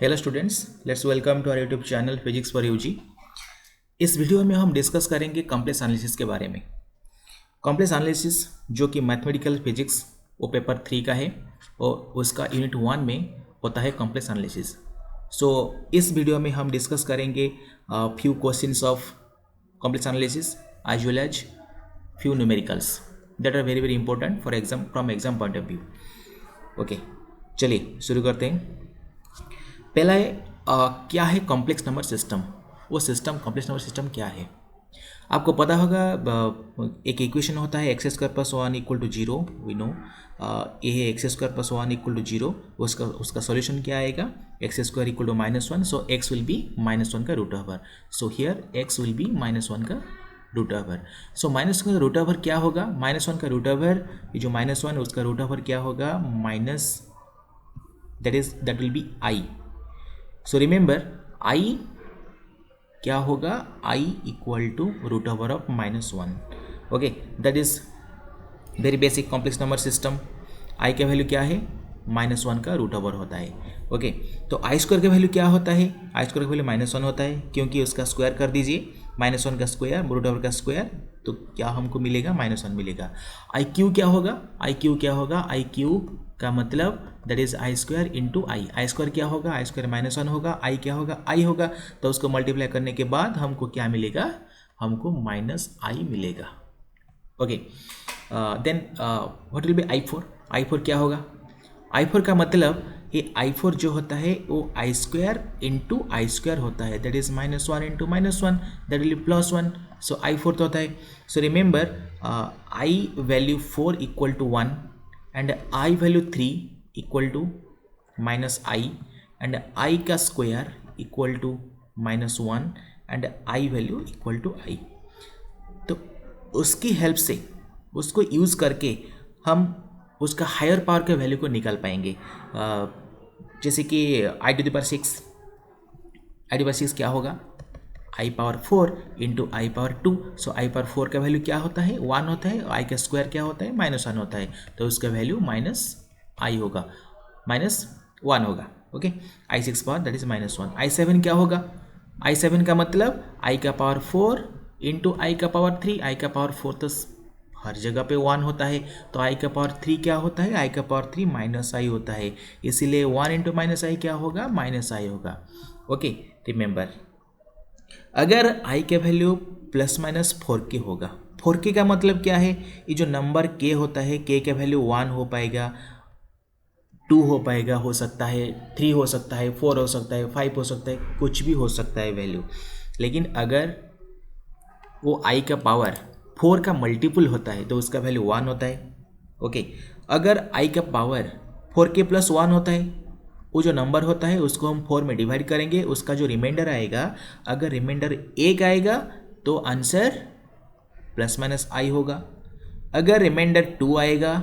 Hello students, let's welcome to our YouTube channel physics for UG. इस video में हम discuss करेंगे complex analysis के बारे में। कॉम्प्लेक्स एनालिसिस जो कि मैथमेटिकल फिजिक्स वो पेपर 3 का है और उसका यूनिट 1 में होता है कॉम्प्लेक्स एनालिसिस। सो इस वीडियो में हम डिस्कस करेंगे few questions of complex analysis as well as few numericals that are very very important for exam from exam point of view. Okay, चलिए शुरू करते हैं। पहला है क्या है कॉम्प्लेक्स नंबर सिस्टम। वो सिस्टम कॉम्प्लेक्स नंबर सिस्टम क्या है आपको पता होगा। एक इक्वेशन होता है x square plus 1 equal to 0। We know ये है x square plus 1 equal to 0। उसका सॉल्यूशन क्या आएगा, x square equal to -1। So x will be -1 का root over. So here x will be -1 का रूट ओवर। सो -1 का रूट ओवर क्या होगा, -1 का रूट ओवर, ये जो -1 उसका रूट ओवर क्या होगा, minus that will be i. So remember i क्या होगा, i equal to root over of -1। Okay, that is very basic complex number system. I का वैल्यू क्या है, -1 का रूट ओवर होता है। ओके, तो आई स्क्वायर का वैल्यू क्या होता है, आई स्क्वायर का वैल्यू -1 होता है, क्योंकि उसका स्क्वायर कर दीजिए, -1 का स्क्वायर रूट ओवर का स्क्वायर, तो क्या हमको मिलेगा, -1 मिलेगा। आई क्यू क्या होगा, आई क्यू क्या होगा, आई क्यू का मतलब that is I square into I. I square क्या होगा, आई स्क्वायर -1 होगा, आई क्या होगा, आई होगा, तो उसको मल्टीप्लाई करने के बाद हमको क्या मिलेगा, हमको -i मिलेगा। Okay, then what will be i4। i4 क्या होगा, i4 का मतलब ये i4 जो होता है वो i square into i square होता है, that is -1 into -1, that will be +1। So i4 तो होता है। So remember i value 4 equal to 1 and I value 3 equal to -i and I का square equal to -1 and I value equal to i। तो उसकी help से, उसको use करके हम उसका हायर पावर के वैल्यू को निकाल पाएंगे। जैसे कि i⁻6 क्या होगा, i⁻4 इंटू i⁻2। सो i⁻4 का वैल्यू क्या होता है, 1 होता है, i का स्क्वायर क्या होता है, -1 होता है, तो उसका वैल्यू -i होगा, -1 होगा। Okay, i6 power that is -1। i7 क्या होगा, i7 का मतलब i का पावर 4 इंटू i का पावर 3। i का पावर 4 तो हर जगह पे 1 होता है, तो i का पावर 3 क्या होता है, i का पावर 3 -i होता है, इसीलिए 1 इंटू -i क्या होगा, -i होगा। ओके, रिमेंबर अगर i के वैल्यू ±4k होगा, 4k का मतलब क्या है, ये जो नंबर k होता है, k का वैल्यू 1 हो पाएगा, 2 हो पाएगा, हो सकता है 3 हो सकता है, 4 हो सकता है, 5 हो सकता है, कुछ भी हो सकता है वैल्यू। लेकिन अगर वो i का पावर 4 का मल्टीपल होता है तो उसका वैल्यू 1 होता है। ओके, अगर i का पावर 4k + 1 होता है, वो जो नंबर होता है उसको हम 4 में डिवाइड करेंगे, उसका जो रिमाइंडर आएगा, अगर रिमाइंडर 1 आएगा तो आंसर ±i होगा। अगर रिमाइंडर 2 आएगा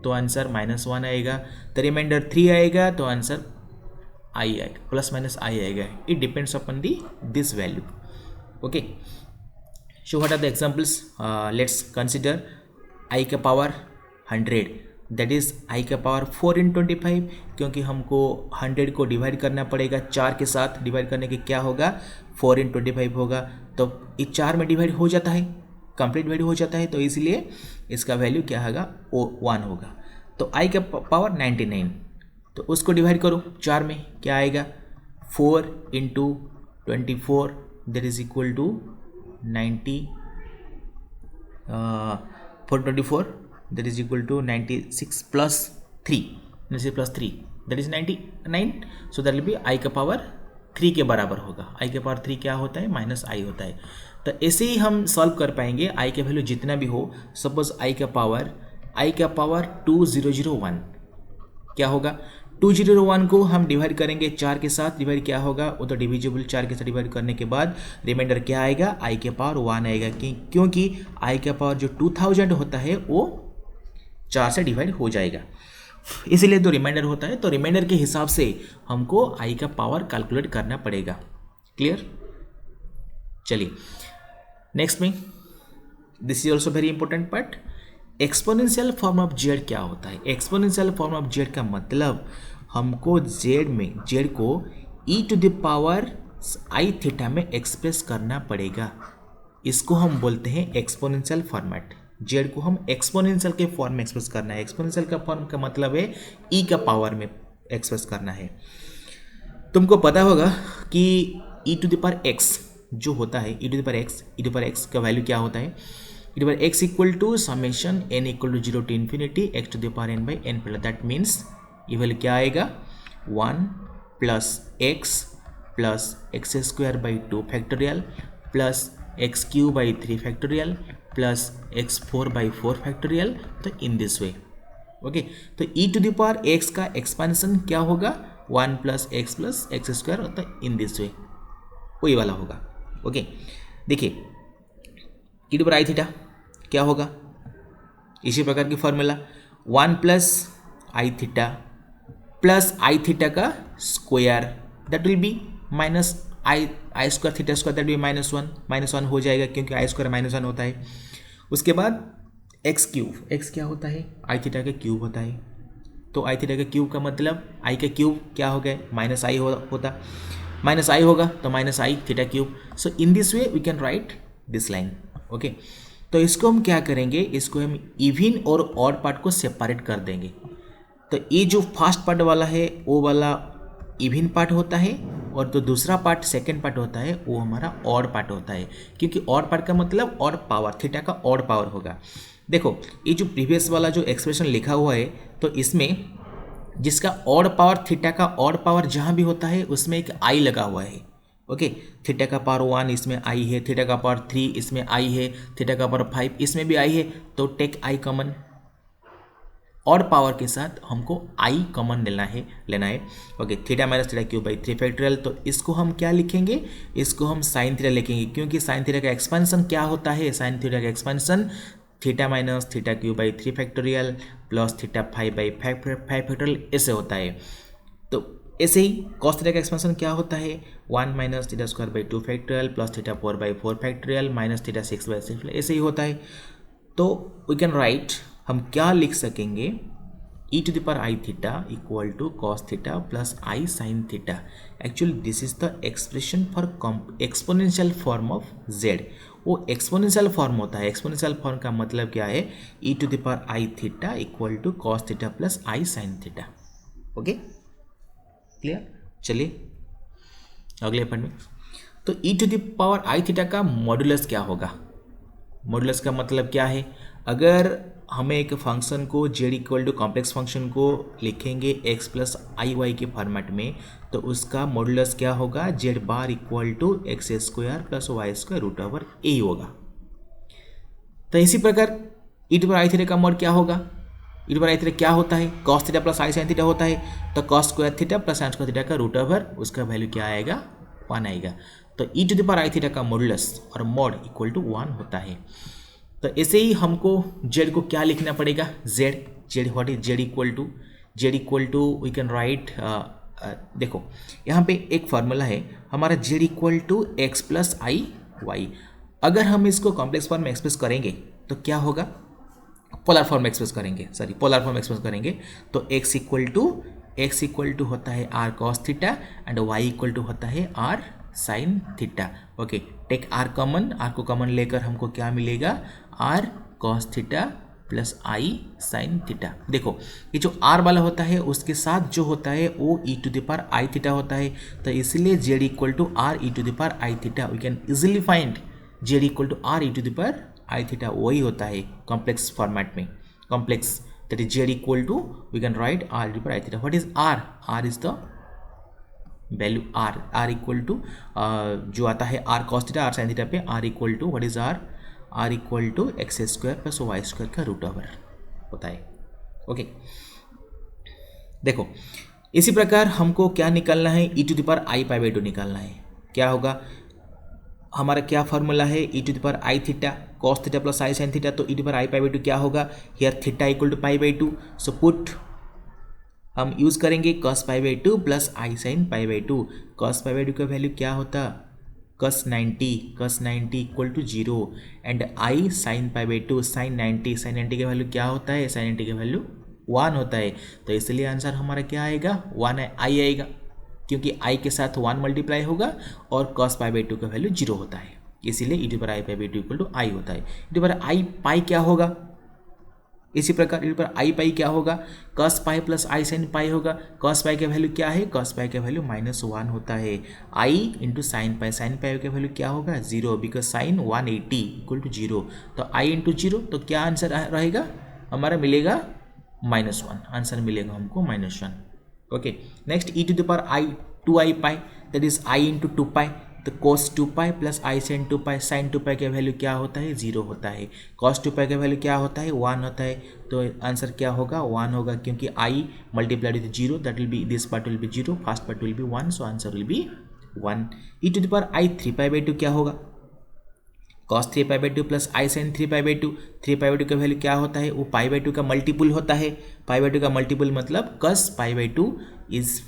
तो आंसर -1 आएगा, तो रिमाइंडर 3 आएगा तो आंसर i आएगा, ±i आएगा। It depends upon this value. Okay, so what are the examples, let's consider i का पावर 100, दैट इज़ i का पावर 4 × 25, क्योंकि हमको 100 को डिवाइड करना पड़ेगा 4 के साथ, डिवाइड करने के क्या होगा, 4 × 25 होगा, तो ये 4 में डिवाइड हो जाता है, कंप्लीट डिवाइड हो जाता है, तो इसलिए इसका वैल्यू क्या होगा, 1 होगा। तो i का पावर 99, तो उसको डिवाइड करो 4 में, क्या आएगा, 4 × 24 that is equal to 90, 424 that is equal to 96 plus 3, 96 plus 3 that is 99। so that will be i का पावर 3 के बराबर होगा। i के पावर 3 क्या होता है, -i होता है। तो ऐसे ही हम सॉल्व कर पाएंगे, i के वैल्यू जितना भी हो। सपोज i का पावर 2001 क्या होगा, 2001 को हम डिवाइड करेंगे 4 के साथ, डिवाइड क्या होगा, वो तो डिविजिबल 4 के साथ डिवाइड करने के बाद रिमाइंडर क्या आएगा, i के पावर 1 आएगा, क्योंकि i का पावर जो 2000 होता है वो 4 से डिवाइड हो जाएगा, इसीलिए तो रिमाइंडर होता है। तो रिमाइंडर के हिसाब से हमको i का पावर कैलकुलेट करना पड़ेगा। क्लियर, चलिए नेक्स्ट में, this is also very important part. Exponential form of Z क्या होता है, एक्सपोनेंशियल फॉर्म ऑफ जेड का मतलब हमको जेड को e to the power i theta में एक्सप्रेस करना पड़ेगा। इसको हम बोलते हैं एक्सपोनेंशियल फॉर्मेट। जेड को हम एक्सपोनेंशियल के फॉर्म में एक्सप्रेस करना है। एक्सपोनेंशियल का फॉर्म का मतलब है ई का पावर में एक्सप्रेस करना है। तुमको पता होगा कि e to the power x जो होता है, e to the power x का वैल्यू क्या होता है? E to the power x equal to summation n equal to 0 to infinity x to the power n by n plus. That means ये value क्या आएगा? 1 plus x square by 2 factorial plus x cube by 3 factorial plus x 4 by 4 factorial. तो इन this way, okay. तो e to the power x का expansion क्या होगा? 1 plus x square, तो इन this वे वही वाला होगा, ओके। देखिए ई टू पावर आई थीटा क्या होगा? इसी प्रकार की फॉर्मूला 1 प्लस आई थीटा का square, that will B minus I square theta square, that will be -1 हो जाएगा क्योंकि आई स्क्वायर -1 होता है। उसके बाद एक्स क्यूब, एक्स क्या होता है? आई थीटा का क्यूब होता है। तो आई थीटा का क्यूब का मतलब आई का क्यूब क्या हो गया? माइनस आई होता, माइनस आई होगा तो minus i theta cube. So in this way we can write this line, okay. तो इसको हम क्या करेंगे? इसको हम इवन और ऑड पार्ट को सेपरेट कर देंगे। तो ये जो फर्स्ट पार्ट वाला है वो वाला इवन पार्ट होता है, और जो दूसरा पार्ट सेकेंड पार्ट होता है वो हमारा ऑड पार्ट होता है, क्योंकि ऑड पार्ट का मतलब ऑड पावर, थीटा का ऑड पावर होगा। देखो ये जो प्रीवियस वाला जो एक्सप्रेशन लिखा हुआ है, तो इसमें जिसका ऑड पावर, थीटा का ऑड पावर जहाँ भी होता है उसमें एक आई लगा हुआ है, ओके। थीटा का पावर 1 इसमें आई है, थीटा का पावर 3 इसमें आई है, थीटा का पावर 5 इसमें भी आई है। तो take i common, odd power के साथ हमको आई कॉमन लेना है, okay. Theta minus theta cube by 3 factorial. तो इसको हम क्या लिखेंगे? इसको हम साइन थीटा लिखेंगे, क्योंकि साइन थीटा का एक्सपेंशन क्या होता है? साइन थीटा का expansion theta minus theta cube by 3 factorial plus theta 5 by 5 factorial, ऐसे होता है। तो ऐसे ही कॉस थीटा का एक्सपेंशन क्या होता है? 1 minus theta square by 2 factorial plus theta 4 by 4 factorial minus theta 6 by 6, ऐसे ही होता है। तो वी कैन राइट, हम क्या लिख सकेंगे? E to the power i theta equal to cos theta plus i sine theta. Actually this is the expression for exponential form of z. वो exponential form होता है। एक्सपोनेंशियल फॉर्म का मतलब क्या है? E to the power i theta equal to cos theta plus i sine theta, okay, clear. चलिए अगले point में। तो e to the power i theta का मॉडुलस क्या होगा? मॉडुलस का मतलब क्या है? अगर हमें एक फंक्शन को z equal to complex function को लिखेंगे एक्स प्लस आई वाई के फॉर्मेट में, तो उसका मॉडुलस क्या होगा? Z bar equal to x square plus y square root over a होगा। तो इसी प्रकार e to power i theta का मॉड क्या होगा? E to power i theta क्या होता है? Cos theta plus i sine theta होता है। तो cos square theta plus sine square theta का रूट ओवर, उसका वैल्यू क्या आएगा? 1 आएगा। तो e to the power i theta का मॉडुलस और मॉड इक्वल टू 1 होता है। तो ऐसे ही हमको जेड को क्या लिखना पड़ेगा? Z what is z equal to we can write, देखो यहाँ पे एक फार्मूला है हमारा, z equal to x plus i y. अगर हम इसको कॉम्प्लेक्स फॉर्म में एक्सप्रेस करेंगे तो क्या होगा? पोलर फॉर्म में एक्सप्रेस करेंगे, तो एक्स इक्वल टू होता है r cos theta and y equal to होता है r sine theta, okay. Take r common, r को कॉमन लेकर हमको क्या मिलेगा? R cos theta plus i sine theta. देखो ये जो आर वाला होता है उसके साथ जो होता है वो e to the power i theta होता है। तो इसलिए z equal to r e to the power i theta, we can easily find z equal to r e to the power i theta, वही होता है कॉम्प्लेक्स फॉर्मेट में। Complex that is z equal to we can write r e to the power i theta. What is r? R is the value r equal to जो आता है r cos theta r sine theta पे, r equal to what is r equal to x square plus y square का root over होता है, okay. देखो इसी प्रकार हमको क्या निकालना है? E to the power i pi by 2 निकालना है। क्या होगा? हमारा क्या फॉर्मूला है? E to the power i theta cos theta plus i sine theta. तो e to the power i pi by 2 क्या होगा? Here theta equal to pi by 2, so put हम यूज़ करेंगे cos pi by 2 plus i sine pi by 2। cos pi by 2 का value क्या होता? cos 90 equal to 0 and i sine pi by 2 sine 90 का value क्या होता है? Sign 90 का वैल्यू 1 होता है, तो इसलिए आंसर हमारा क्या आएगा, 1 आई आएगा, क्योंकि i के साथ 1 मल्टीप्लाई होगा और cos पाई बाई 2 का वैल्यू 0 होता है, इसीलिए e to power i pi by 2 equal to i होता है। e to power i pi क्या होगा, इसी प्रकार e to power i pi क्या होगा, cos pi plus i sine pi होगा। cos पाई का वैल्यू क्या है, cos पाई का वैल्यू -1 होता है। i इंटू साइन पाई का वैल्यू क्या होगा, 0, बिकॉज साइन 180 इक्वल टू 0। तो i इंटू 0, तो क्या आंसर रहेगा हमारा, मिलेगा -1, आंसर मिलेगा हमको -1। Okay, next e to the power i 2i pi, that is i into 2 pi, तो cos 2 pi plus i sine 2 pi, sine 2 pi का वैल्यू क्या होता है, 0 होता है। cos 2 पाई का वैल्यू क्या होता है, 1 होता है, तो आंसर क्या होगा, 1 होगा, क्योंकि i multiplied with 0, that will be, this part will be 0, first part will be 1, so answer will be 1। e to the power i 3 pi by 2 क्या होगा, cos 3 pi by 2 plus i sine 3 pi by 2, 3 pi by 2 का value क्या होता है, वो पाई by 2 का multiple होता है। पाई बाई 2 का मल्टीपल मतलब cos pi by 2 is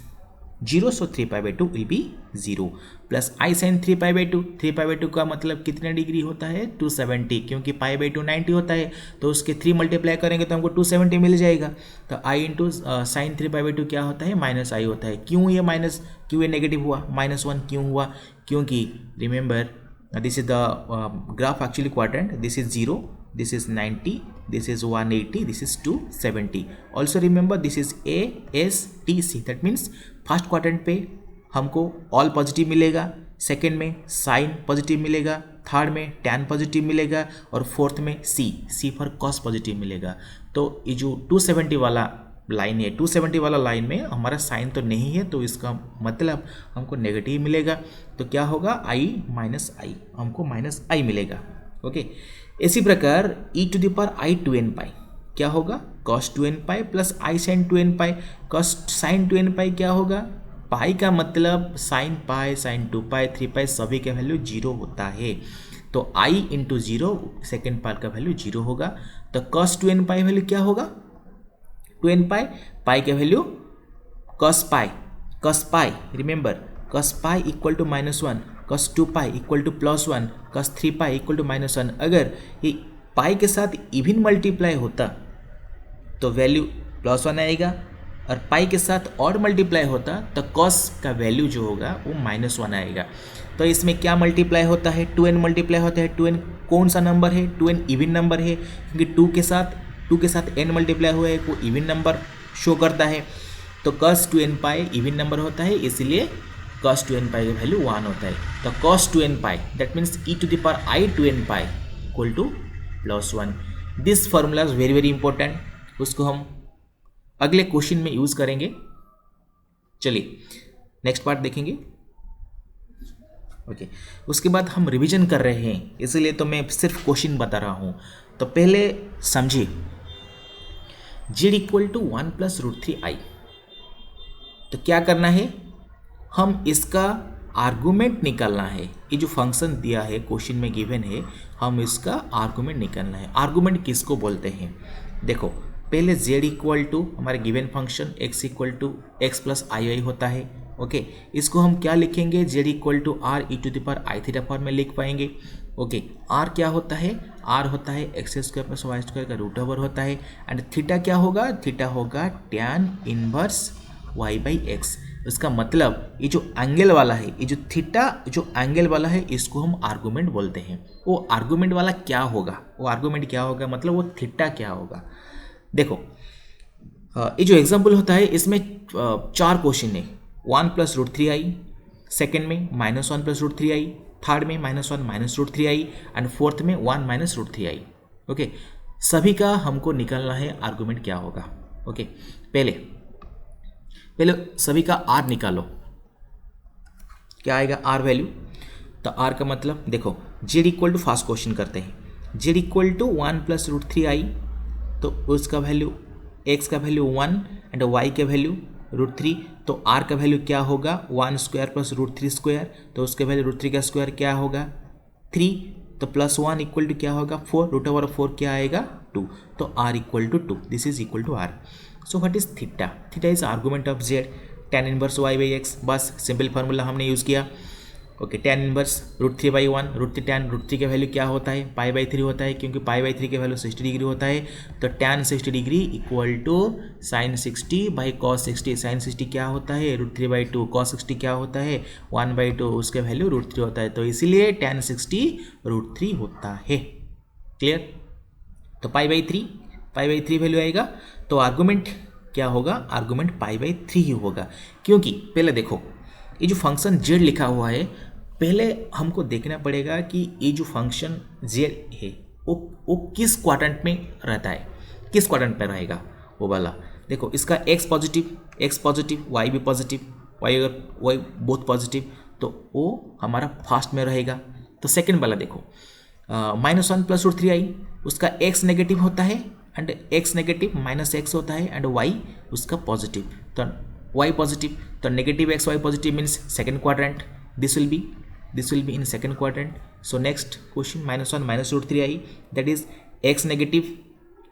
0, so 3 pi by 2 will be 0, plus i sine 3 pi by 2, 3 pi by 2 का मतलब कितने डिग्री होता है, 270, क्योंकि पाई बाई 2 90 होता है, तो उसके 3 मल्टीप्लाई करेंगे तो हमको 270 मिल जाएगा। तो आई इंटू साइन 3 पाई बाई 2 क्या होता है, माइनस आई होता है। क्यों ये माइनस, क्यों ये नेगेटिव हुआ, -1 क्यों हुआ, क्योंकि remember this is the graph actually quadrant, this is 0, this is 90, this is 180, this is 270. Also remember this is A S T C, that means first quadrant पे हमको ऑल पॉजिटिव मिलेगा, second में sign positive मिलेगा, third में tan positive मिलेगा और fourth में सी for cos positive मिलेगा। तो ये जो 270 वाला लाइन है, 270 वाला लाइन में हमारा साइन तो नहीं है, तो इसका मतलब हमको नेगेटिव मिलेगा, तो क्या होगा, i माइनस आई, हमको -i मिलेगा। ओके, इसी प्रकार e to the power i 2n pi क्या होगा, cos 2n pi plus i sine 2n pi, cos sine 2n pi क्या होगा, पाई का मतलब साइन पाई, साइन 2 पाई, 3 पाई सभी का वैल्यू 0 होता है, तो i इंटू 0 सेकेंड पार्ट का वैल्यू 0 होगा। तो cos 2n पाई वैल्यू क्या होगा, 2n पाई, पाई का value cos pi remember cos pi equal to -1, cos 2 pi equal to +1, cos 3 pi equal to -1। अगर ये पाई के साथ इवन मल्टीप्लाई होता तो वैल्यू +1 आएगा, और पाई के साथ और मल्टीप्लाई होता तो cos का वैल्यू जो होगा वो -1 आएगा। तो इसमें क्या मल्टीप्लाई होता है, 2n मल्टीप्लाई होता है। 2n कौन सा नंबर है, 2n इवन नंबर है, क्योंकि 2 के साथ n मल्टीप्लाई हुआ है, वो इवन नंबर शो करता है। तो cos 2n पाई इवन नंबर होता है, इसलिए cos 2n पाई का वैल्यू 1 होता है। तो cos 2n pi that means e to the power i 2n pi equal to +1। This formula is very very important, उसको हम अगले क्वेश्चन में यूज करेंगे। चलिए नेक्स्ट पार्ट देखेंगे। ओके, उसके बाद हम रिवीजन कर रहे हैं, इसलिए तो मैं सिर्फ क्वेश्चन बता रहा हूँ। तो पहले समझिए, z equal to 1 plus √3i, तो क्या करना है, हम इसका आर्गूमेंट निकालना है। ये जो फंक्शन दिया है क्वेश्चन में गिवन है, हम इसका आर्गूमेंट निकालना है। आर्गूमेंट किसको बोलते हैं, देखो पहले z इक्वल टू हमारे given function x equal to x plus i होता है। ओके, इसको हम क्या लिखेंगे, z equal to r e to the power i theta form में लिख पाएंगे। ओके, r क्या होता है, r होता है x² प्लस वाई स्क्वायर का रूट ओवर होता है, एंड थीटा क्या होगा, थीटा होगा tan inverse y by x. इसका मतलब ये जो एंगल वाला है, ये जो थीटा जो एंगल वाला है, इसको हम आर्गूमेंट बोलते हैं। वो आर्गूमेंट वाला क्या होगा, वो आर्गूमेंट क्या होगा मतलब वो थीटा क्या होगा। देखो ये जो एग्जाम्पल होता है इसमें 4 क्वेश्चन है, 1 प्लस √3i, सेकेंड में -1 प्लस √3i, थर्ड में -1 माइनस √3i, एंड फोर्थ में 1 माइनस √3i। ओके, सभी का हमको निकालना है आर्गूमेंट क्या होगा। ओके, पहले सभी का r निकालो, क्या आएगा r वैल्यू। तो r का मतलब देखो, z equal to first question करते हैं, z equal to 1 plus √3i, तो उसका वैल्यू x का वैल्यू 1 एंड y का वैल्यू √3, तो r का वैल्यू क्या होगा, 1 स्क्वायर प्लस √3 स्क्वायर, तो उसके वैल्यू √3 का स्क्वायर क्या होगा 3, तो +1 इक्वल टू क्या होगा 4, √4 क्या आएगा 2, तो r equal to 2, this is equal to r। So what is theta, theta is argument of z, tan inverse y by x. बस सिंपल फार्मूला हमने यूज़ किया। ओके, tan इनवर्स √3/1, √3 tan √3 का value क्या होता है, π/3 होता है, क्योंकि π/3 का वैल्यू 60 डिग्री होता है। तो tan 60 degree equal to sin 60/cos 60। sin 60 क्या होता है, √3/2, cos 60 क्या होता है, 1/2, उसका वैल्यू √3 होता है। तो इसीलिए tan 60 √3 होता है। क्लियर? तो π/3 वैल्यू आएगा। तो आर्गूमेंट क्या होगा, आर्गूमेंट π/3 ही होगा। क्योंकि पहले देखो, ये जो फंक्शन z लिखा हुआ है, पहले हमको देखना पड़ेगा कि ये जो फंक्शन z है वो किस क्वाड्रेंट में रहता है, किस क्वाड्रेंट पे रहेगा वो वाला। देखो, इसका x पॉजिटिव, y भी पॉजिटिव, y बोथ पॉजिटिव, तो वो हमारा फर्स्ट में रहेगा। तो सेकंड वाला देखो, -1 + √3i, उसका x नेगेटिव होता है एंड x नेगेटिव -x होता है एंड y उसका पॉजिटिव, तो y पॉजिटिव, तो negative x y positive means second quadrant, this will be in second quadrant. So next question, -1 - √3i, that is x negative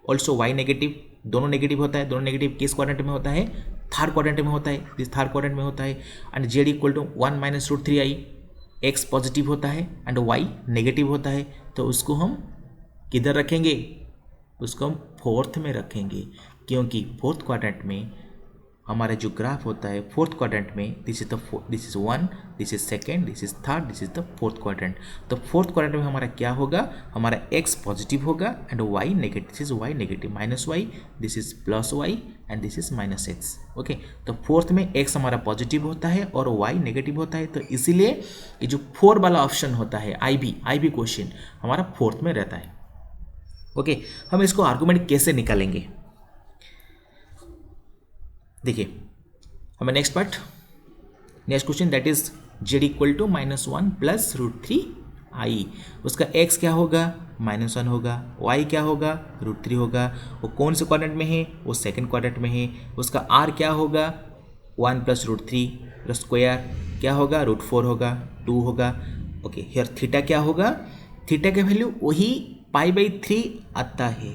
also y negative, दोनों negative होता है। दोनों negative किस quadrant में होता है, थर्ड क्वाड्रेंट में होता है, दिस थर्ड क्वाड्रेंट में होता है। And z = 1 - √3i, x positive होता है एंड y नेगेटिव होता है, तो उसको हम किधर रखेंगे, उसको हम फोर्थ में रखेंगे, क्योंकि फोर्थ क्वाड्रेंट में हमारा जो ग्राफ होता है, फोर्थ क्वाड्रेंट में this is 1, this is second, this is third, this is the fourth quadrant. तो फोर्थ क्वाड्रेंट में हमारा क्या होगा, हमारा x पॉजिटिव होगा and y negative, this is y negative, -y, this is +y and this is -x। Okay, तो fourth में x हमारा पॉजिटिव होता है और y नेगेटिव होता है, तो इसीलिए ये जो 4 वाला ऑप्शन होता है, IB क्वेश्चन हमारा फोर्थ में रहता है। ओके, हम इसको आर्गूमेंट कैसे निकालेंगे, देखिए हमें next question, that is z = -1 + √3i, उसका x क्या होगा, -1 होगा, y क्या होगा, √3 होगा, वो कौन से क्वाड्रेंट में है, वो सेकंड क्वाड्रेंट में है। उसका r क्या होगा, 1 + √3 स्क्वायर क्या होगा, √4 होगा, 2 होगा। ओके, हियर थीटा क्या होगा, थीटा का वैल्यू वही π/3 आता है,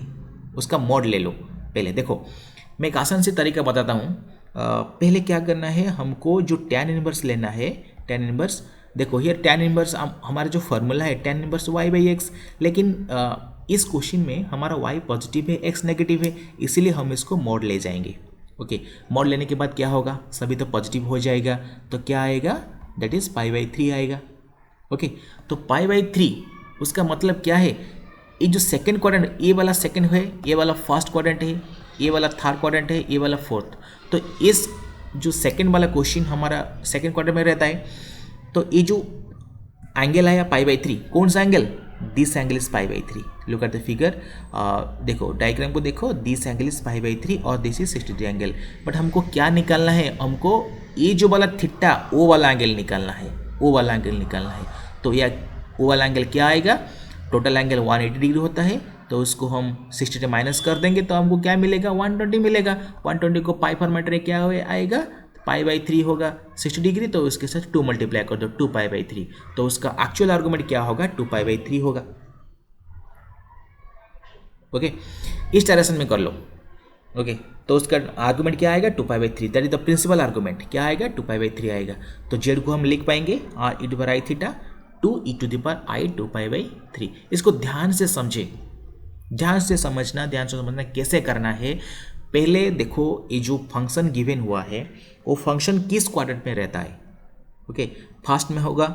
उसका मॉड ले लो। पहले देखो, मैं एक आसान सी तरीका बताता हूँ। पहले क्या करना है, हमको जो tan इनवर्स लेना है, tan इनवर्स, देखो हियर tan इनवर्स हमारा जो फॉर्मूला है tan इनवर्स y/x, लेकिन इस क्वेश्चन में हमारा y पॉजिटिव है, x नेगेटिव है, इसीलिए हम इसको मॉड ले जाएंगे। ओके, मॉड लेने के बाद क्या होगा, सभी तो पॉजिटिव हो जाएगा, तो क्या आएगा, दैट इज π/3 आएगा। ओके, तो π/3 उसका मतलब क्या है, ये जो सेकेंड क्वाड्रेंट, ये वाला सेकेंड है, ये वाला फर्स्ट क्वाड्रेंट है, ये वाला थर्ड क्वाड्रेंट है, ये वाला फोर्थ। तो इस जो सेकेंड वाला क्वेश्चन हमारा सेकेंड क्वाड्रेंट में रहता है, तो ये जो एंगल आया π/3, कौन सा angle, this angle is π/3। Look at the figure, देखो डायग्राम को देखो, दिस एंगल इज π/3 और दिस इज 60 एंगल। बट हमको क्या निकालना है, हमको ये जो वाला थीटा, वो वाला एंगल निकालना है, वो वाला एंगल निकालना है। तो यह वो वाला एंगल क्या आएगा, टोटल एंगल 180 डिग्री होता है, तो उसको हम 60 से माइनस कर देंगे, तो हमको क्या मिलेगा, 120 मिलेगा। 120 को पाई फॉर्मेट में क्या आएगा, π/3 होगा 60 डिग्री, तो उसके साथ 2 मल्टीप्लाई कर दो, 2π/3, तो उसका एक्चुअल आर्गूमेंट क्या होगा, 2π/3 होगा। ओके, इस डायरेक्शन में कर लो। ओके, तो उसका आर्गूमेंट क्या आएगा, 2π/3, that is the principal argument, क्या आएगा, 2π/3 आएगा। तो जेड को हम लिख पाएंगे r(e⁻θ) 2e⁻i 2π/3। इसको ध्यान से समझे, ध्यान से समझना कैसे करना है। पहले देखो, ये जो फंक्शन गिवन हुआ है, वो फंक्शन किस क्वाड्रेंट में रहता है। ओके, फर्स्ट में होगा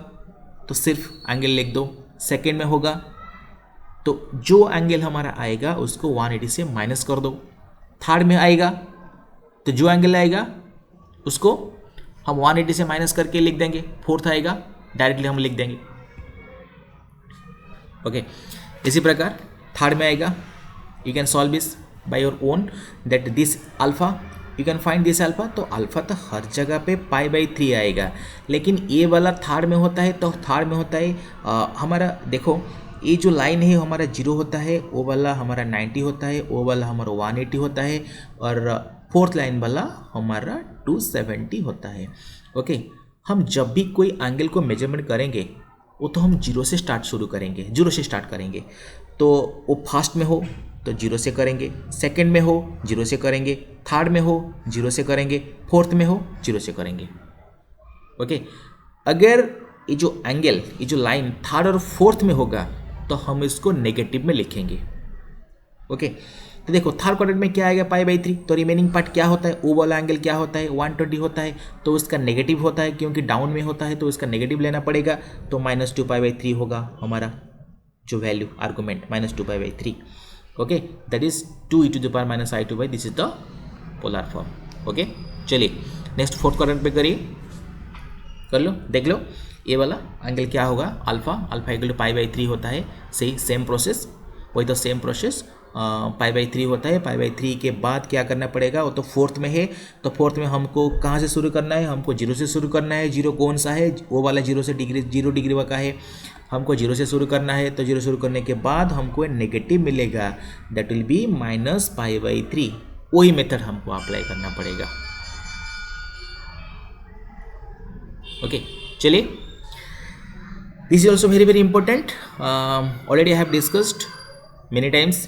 तो सिर्फ एंगल लिख दो, सेकेंड में होगा तो जो एंगल हमारा आएगा उसको 180 से माइनस कर दो, थर्ड में आएगा तो जो एंगल आएगा उसको हम 180 से माइनस करके लिख देंगे, फोर्थ आएगा डायरेक्टली हम लिख देंगे। ओके, इसी प्रकार थर्ड में आएगा, you can solve this by your own, that this alpha, you can find this alpha. तो अल्फा तो हर जगह पे π/3 आएगा, लेकिन ये वाला थर्ड में होता है, तो थर्ड में होता है हमारा, देखो ये जो लाइन है हमारा 0 होता है, वो वाला हमारा 90 होता है, वो वाला हमारा 180 होता है, और फोर्थ लाइन वाला हमारा 270 होता है। ओके, हम जब भी कोई एंगल को मेजरमेंट करेंगे वो तो हम 0 से स्टार्ट करेंगे। तो वो फर्स्ट में हो तो 0 से करेंगे, सेकंड में हो 0 से करेंगे, थर्ड में हो 0 से करेंगे, फोर्थ में हो 0 से करेंगे। ओके, अगर ये जो एंगल, ये जो लाइन थर्ड और फोर्थ में होगा तो हम इसको नेगेटिव में लिखेंगे। ओके, तो देखो थर्ड क्वाड्रेंट में क्या आएगा π/3, तो रिमेनिंग पार्ट क्या होता है, ओ वाला एंगल क्या होता है 120 होता है, तो उसका नेगेटिव होता है क्योंकि डाउन में होता है तो उसका नेगेटिव लेना पड़ेगा, तो -2π/3 होगा हमारा जो value argument -2π/3। Okay, that is 2e⁻⁻i2 this is the polar form. Okay, चलिए नेक्स्ट फोर्थ क्वाड्रेंट पे करिए, कर लो, देख लो ये वाला एंगल क्या होगा, अल्फा इक्वल टू π/3 होता है। सही, सेम प्रोसेस, वही तो सेम प्रोसेस, π/3 होता है। π/3 के बाद क्या करना पड़ेगा, वो तो फोर्थ में है, तो फोर्थ में हमको कहाँ से शुरू करना है, हमको 0 से शुरू करना है। 0 कौन सा है, वो वाला 0 से डिग्री 0 डिग्री का है, हमको 0 से शुरू करना है। तो 0 शुरू करने के बाद हमको नेगेटिव मिलेगा, दैट विल बी -π/3। वही मेथड हमको अप्लाई करना पड़ेगा। ओके, चलिए, this is also very very important, already I have discussed many times.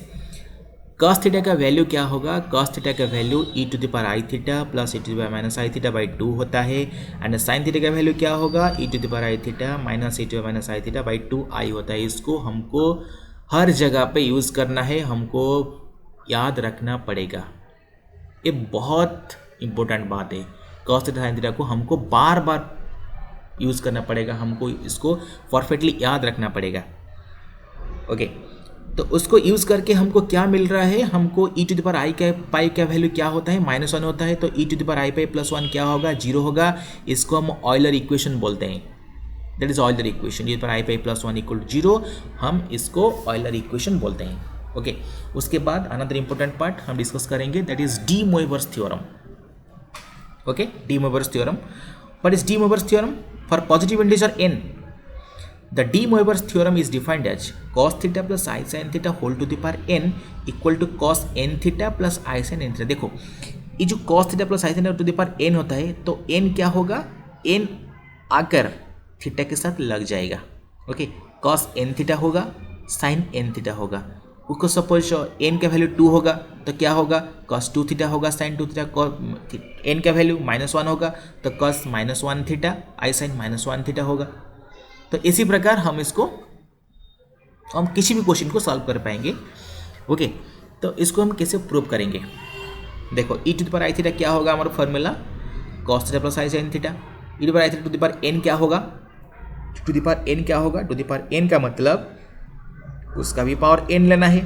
cos theta का वैल्यू क्या होगा, cos थीटा का वैल्यू e⁻i⁻ प्लस e⁻−i⁻2 होता है, एंड sin थीटा का वैल्यू क्या होगा, e⁻i⁻ माइनस e⁻−i⁻2i होता है। इसको हमको हर जगह पे यूज़ करना है, हमको याद रखना पड़ेगा, ये बहुत इंपॉर्टेंट बात है। cos थीटा sin थीटा को हमको बार बार यूज़ करना पड़ेगा, हमको इसको परफेक्टली याद रखना पड़ेगा। ओके, तो उसको यूज़ करके हमको क्या मिल रहा है, हमको e⁻i का वैल्यू क्या होता है, -1 होता है, तो e⁻i + 1 क्या होगा, 0 होगा। इसको हम ऑयलर इक्वेशन बोलते हैं, that is Euler equation. e⁻i + 1 = 0, हम इसको ऑयलर इक्वेशन बोलते हैं। ओके, उसके बाद अनदर इंपॉर्टेंट पार्ट हम डिस्कस करेंगे, that is D Moivre's theorem. Okay, D Moivre's theorem, what is D Moivre's theorem for positive integer n? The De Moivre's theorem is defined as cos theta plus I sin theta whole to the power n equal to cos n theta plus I sin n theta। देखो ये जो cos theta plus I sin to the power n होता है, तो n क्या होगा, n आकर theta के साथ लग जाएगा। ओके, cos n थीटा होगा, sin n थीटा होगा। उसको सपोज n का वैल्यू 2 होगा तो क्या होगा, cos 2 थीटा होगा, sin 2 थीटा। n का वैल्यू -1 होगा तो cos -1 theta, I sin -1 theta होगा। तो इसी प्रकार हम किसी भी क्वेश्चन को सॉल्व कर पाएंगे। ओके, तो इसको हम कैसे प्रूव करेंगे, देखो e⁻i⁻ क्या होगा हमारा formula, cos theta plus I sin theta. e⁻i⁻ to the power n क्या होगा, टू द पावर n क्या होगा, टू द पावर n का मतलब उसका भी पावर n लेना है।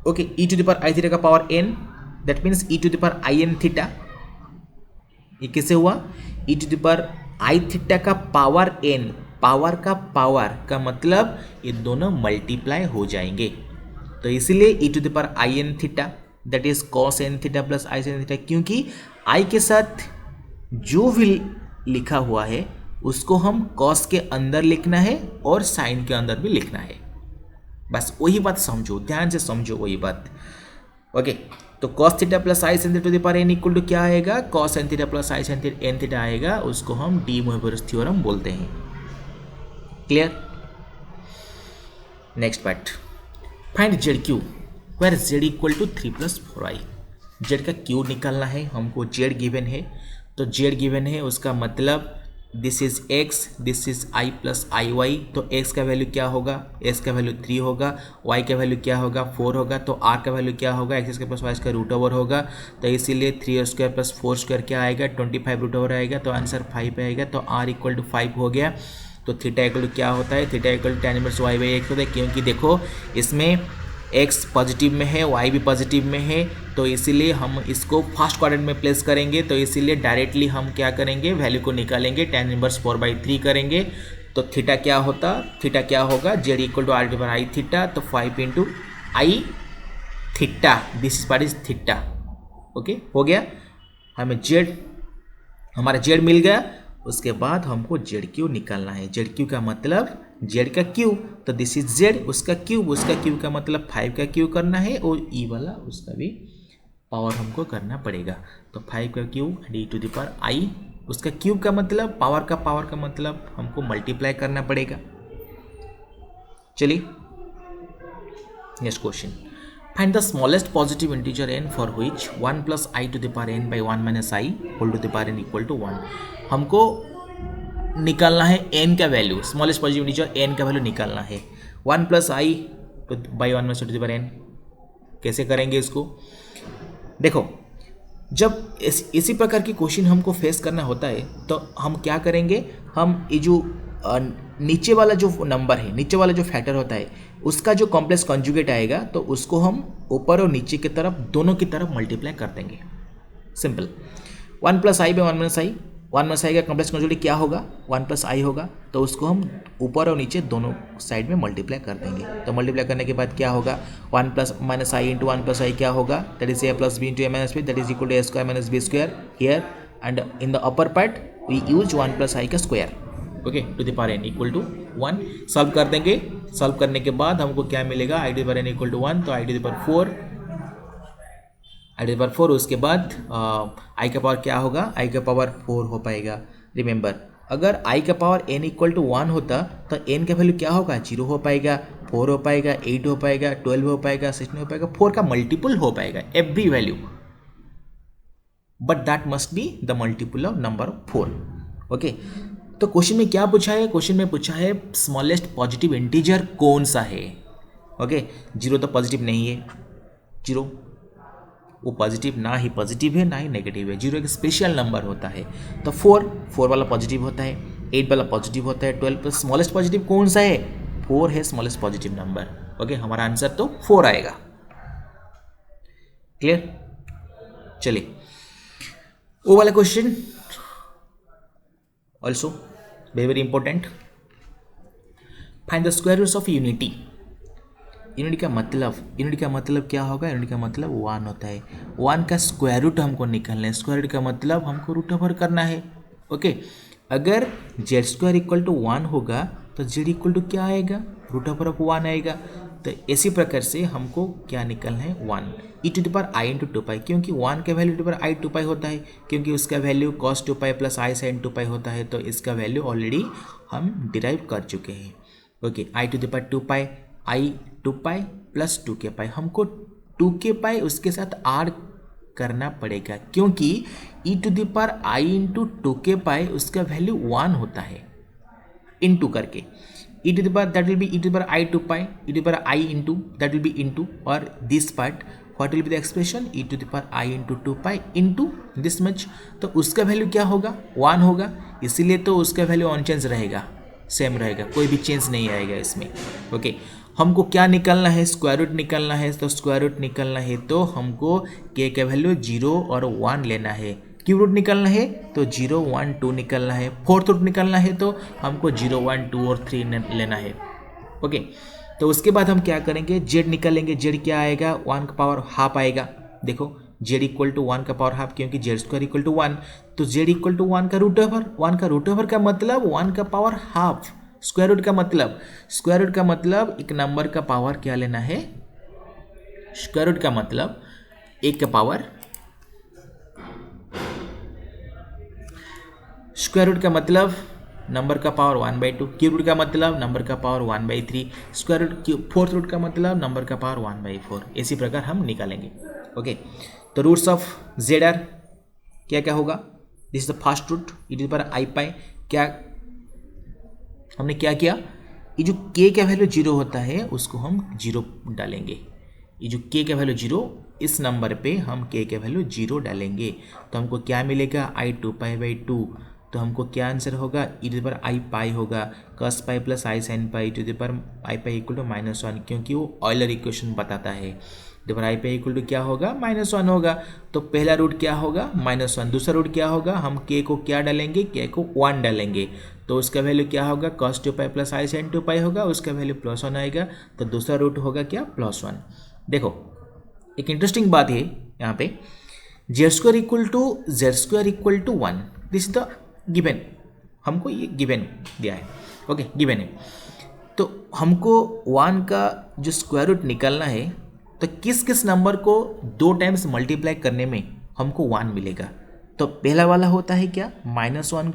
ओके, e⁻i⁻ का power n, that means e⁻in theta. ये कैसे हुआ, e⁻i⁻ का पावर n, पावर का मतलब ये दोनों मल्टीप्लाई हो जाएंगे, तो इसीलिए e⁻in theta that is cos n theta plus I sin theta, क्योंकि i के साथ जो भी लिखा हुआ है उसको हम cos के अंदर लिखना है और sin के अंदर भी लिखना है। बस वही बात समझो, ध्यान से समझो वही बात। ओके, तो cos theta plus I sin theta to the power n equal to क्या आएगा, cos n theta plus I sin n theta आएगा, उसको हम डी मोइवर्स थ्योरम बोलते हैं। Clear? Next part, find ZQ where Z equal to 3 + 4i। Z का Q निकालना है हमको, Z गिवन है, तो Z गिवन है उसका मतलब this is x, this is i plus i y, तो x का वैल्यू क्या होगा, x का वैल्यू 3 होगा, y का वैल्यू क्या होगा 4 होगा, तो r का वैल्यू क्या होगा, x² + y² √ होगा, तो इसीलिए 3² + 4² क्या आएगा 25 √ आएगा, तो आंसर 5 आएगा। तो r = 5 हो गया। तो थीटा इक्वल क्या होता है, थीटा इक्वल tan 1y/x होता है, क्योंकि देखो इसमें x पॉजिटिव में है, y भी पॉजिटिव में है, तो इसीलिए हम इसको फर्स्ट क्वाड्रेंट में प्लेस करेंगे, तो इसीलिए डायरेक्टली हम क्या करेंगे, वैल्यू को निकालेंगे, tan 1 4/3 करेंगे। तो थीटा क्या होता, थीटा क्या होगा, z = r/i थीटा, तो 5 × i theta, this is part is theta. Okay, हो गया, हमें z, हमारा z मिल गया। उसके बाद हमको ZQ निकालना है। ZQ का मतलब Z का Q, तो दिस इज Z, उसका Q, उसका Q का मतलब 5 का Q करना है, और E वाला उसका भी पावर हमको करना पड़ेगा। तो 5 का Q d⁻i, उसका Q का मतलब पावर का मतलब हमको मल्टीप्लाई करना पड़ेगा। चलिए next question, find the smallest positive integer n for which 1 + i⁻n/1 - i whole to the power n = 1। हमको निकालना है n का value, smallest positive integer n का वैल्यू निकालना है। 1 plus i by 1 minus to the power n। कैसे करेंगे इसको? देखो, जब इसी प्रकार की क्वेश्चन हमको फेस करना होता है तो हम क्या करेंगे, हम ये जो नीचे वाला जो नंबर है, नीचे वाला जो फैक्टर होता है, उसका जो कॉम्प्लेक्स कॉन्जुगेट आएगा तो उसको हम ऊपर और नीचे की तरफ दोनों की तरफ मल्टीप्लाई कर देंगे। Simple. 1 plus i by 1 minus i, 1 minus i का कॉम्प्लेक्स कॉन्जुगेट क्या होगा? 1 प्लस आई होगा, तो उसको हम ऊपर और नीचे दोनों साइड में मल्टीप्लाई कर देंगे। तो मल्टीप्लाई करने के बाद क्या होगा? 1 plus minus i into 1 plus i क्या होगा? That is a plus b into a minus b, that is equal to a square minus b square here, and in the upper part we use 1 plus i का square, okay, to the power n equal to 1। Solve कर देंगे। Solve करने के बाद हमको क्या मिलेगा? I to the power n equal to 1, तो i to the power 4, i to the power 4। उसके बाद आई का पावर क्या होगा? आई का पावर 4 हो पाएगा। रिमेंबर, अगर आई का पावर n इक्वल टू 1 होता तो n का वैल्यू क्या होगा? 0 हो पाएगा, 4 हो पाएगा, 8 हो पाएगा, 12 हो पाएगा, 16 हो पाएगा, 4 का मल्टीपल हो पाएगा every value, but that must be the multiple of number of 4, okay. तो क्वेश्चन में क्या पूछा है? क्वेश्चन में पूछा है स्मॉलेस्ट पॉजिटिव इंटीजर कौन सा है, ओके। 0 तो पॉजिटिव नहीं है, 0 वो पॉजिटिव ना ही पॉजिटिव है ना ही नेगेटिव है, 0 एक स्पेशल नंबर होता है। तो 4 वाला पॉजिटिव होता है, 8 वाला पॉजिटिव होता है, 12 प्लस स्मॉलेस्ट पॉजिटिव कौन सा है? 4 है स्मॉलेस्ट पॉजिटिव नंबर, ओके। हमारा आंसर तो 4 आएगा। क्लियर? चलिए, वो वाला question also very very important. Find the square roots of unity. Unity का मतलब क्या होगा? यूनिटी का मतलब 1 होता है। 1 का स्क्वायर रूट हमको निकालना है। स्क्वायर रूट का मतलब हमको रूट ओवर करना है, ओके। अगर जेड स्क्वायर इक्वल टू 1 होगा तो जेड इक्वल टू क्या आएगा? रूट ओवर ऑफ 1 आएगा। तो इसी प्रकार से हमको क्या निकालना है? 1 e to the power i into 2 pi, क्योंकि 1 का value to power i 2 pi होता है, क्योंकि उसका value cos 2 pi plus i sine 2 pi होता है। तो इसका वैल्यू ऑलरेडी हम डिराइव कर चुके हैं, okay. I to the power 2 pi, i 2 pi plus 2 के पाई, हमको 2 के पाई उसके साथ आर करना पड़ेगा, क्योंकि e to the power i into 2 के पाई उसका वैल्यू 1 होता है, इंटू करके e to the power that will be e to the power I 2 pi, e to the power I into that will be into, or this part what will be the expression? e to the power I into 2 pi into this much। तो उसका value क्या होगा? 1 होगा, इसीलिए तो उसका value unchange रहेगा, same रहेगा, कोई भी चेंज नहीं आएगा इसमें, ओके। हमको क्या निकालना है? स्क्वायर रूट निकालना है। तो स्क्वायर रूट निकालना है तो हमको k का वैल्यू 0 और 1 लेना है। क्यूब रूट निकालना है तो 0, 1, 2 निकालना है। फोर्थ रूट निकालना है तो हमको 0, 1, 2 और 3 लेना है, ओके। तो उसके बाद हम क्या करेंगे? जेड निकालेंगे। जेड क्या आएगा? 1 का पावर हाफ आएगा। देखो, जेड इक्वल टू 1 का पावर हाफ, क्योंकि जेड स्क्वायर इक्वल टू 1, तो जेड इक्वल टू 1 का रूट ओवर। 1 का रूट ओवर का मतलब 1 का पावर हाफ। स्क्वायर रूट का मतलब एक नंबर का पावर क्या लेना है? स्क्वायर रूट का मतलब 1 का पावर, स्क्वायर रूट का मतलब नंबर का पावर 1/2, क्यूब रूट का मतलब नंबर का power 1/3, square root fourth root का मतलब नंबर का पावर 1/4। इसी प्रकार हम निकालेंगे, ओके। तो रूट्स ऑफ जेड आर क्या क्या होगा? This is the first root e to the power i pi. क्या हमने क्या किया? ये जो के का वैल्यू 0 होता है उसको हम 0 डालेंगे। ये जो के का वैल्यू 0, इस नंबर पे हम के का वैल्यू 0 डालेंगे, तो हमको क्या मिलेगा? आई 2 पाई/2। तो हमको क्या आंसर होगा? E to the power i pi होगा, cos pi plus i sine pi to the power i pi equal to -1, क्योंकि वो ऑयलर इक्वेशन बताता है। To power i pi equal to क्या होगा? -1 होगा। तो पहला रूट क्या होगा? -1। दूसरा रूट क्या होगा? हम के को क्या डालेंगे? के को 1 डालेंगे, तो उसका वैल्यू क्या होगा? Cos 2 pi plus i sine 2 पाई होगा, उसका वैल्यू +1 आएगा। तो दूसरा रूट होगा क्या? +1। देखो, एक इंटरेस्टिंग बात है यहाँ पे, z square equal to 1, this is the given. हमको ये गिवन दिया है, ओके, गिवन है। तो हमको 1 का जो स्क्वायर रूट निकालना है, तो किस किस नंबर को 2 टाइम्स मल्टीप्लाई करने में हमको 1 मिलेगा? तो पहला वाला होता है क्या? -1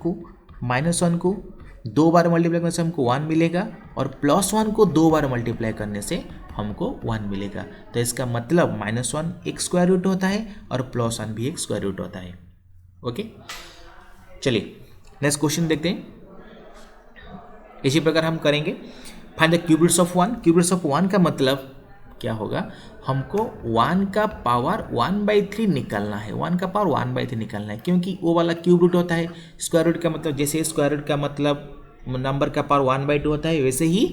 को 2 बार मल्टीप्लाई करने से हमको 1 मिलेगा, और +1 को 2 बार मल्टीप्लाई करने से हमको 1 मिलेगा। तो इसका मतलब -1 एक स्क्वायर रूट होता है और +1 भी एक स्क्वायर रूट होता है, ओके। चलिए नेक्स्ट क्वेश्चन देखते हैं। इसी प्रकार हम करेंगे find the cube roots of 1। Cube roots of 1 का मतलब क्या होगा, हमको 1 का पावर 1/3 निकालना है, 1 का पावर 1/3 निकालना है, क्योंकि वो वाला क्यूब रूट होता है। स्क्वायर रूट का मतलब, जैसे स्क्वायर रूट का मतलब नंबर का पावर 1/2 होता है, वैसे ही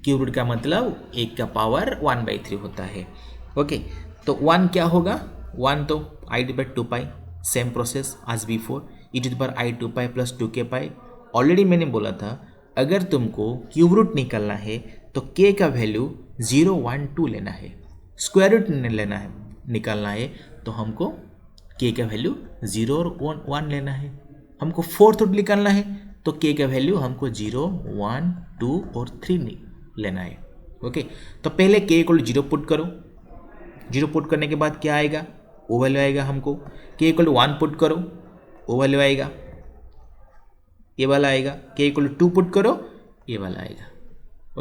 क्यूब रूट का मतलब 1 का पावर 1/3 होता है। ओके, तो 1 क्या होगा, 1 तो i/2 same process as before, e⁻i2π + 2k π। Already मैंने बोला था अगर तुमको क्यूब रूट निकालना है तो k का वैल्यू 0, 1, 2 लेना है, स्क्वायर रूट लेना है, निकालना है तो हमको k का वैल्यू 0 और 1 लेना है। हमको फोर्थ रूट निकालना है तो k का वैल्यू हमको 0, 1, 2 और 3 लेना है। ओके, तो पहले k = 0 पुट करो, 0 पुट करने के बाद क्या आएगा, वो वैल्यू आएगा। हमको k = 1 पुट करो, वो वैल्यू आएगा, ये वाला आएगा। k = 2 पुट करो, ये वाला आएगा।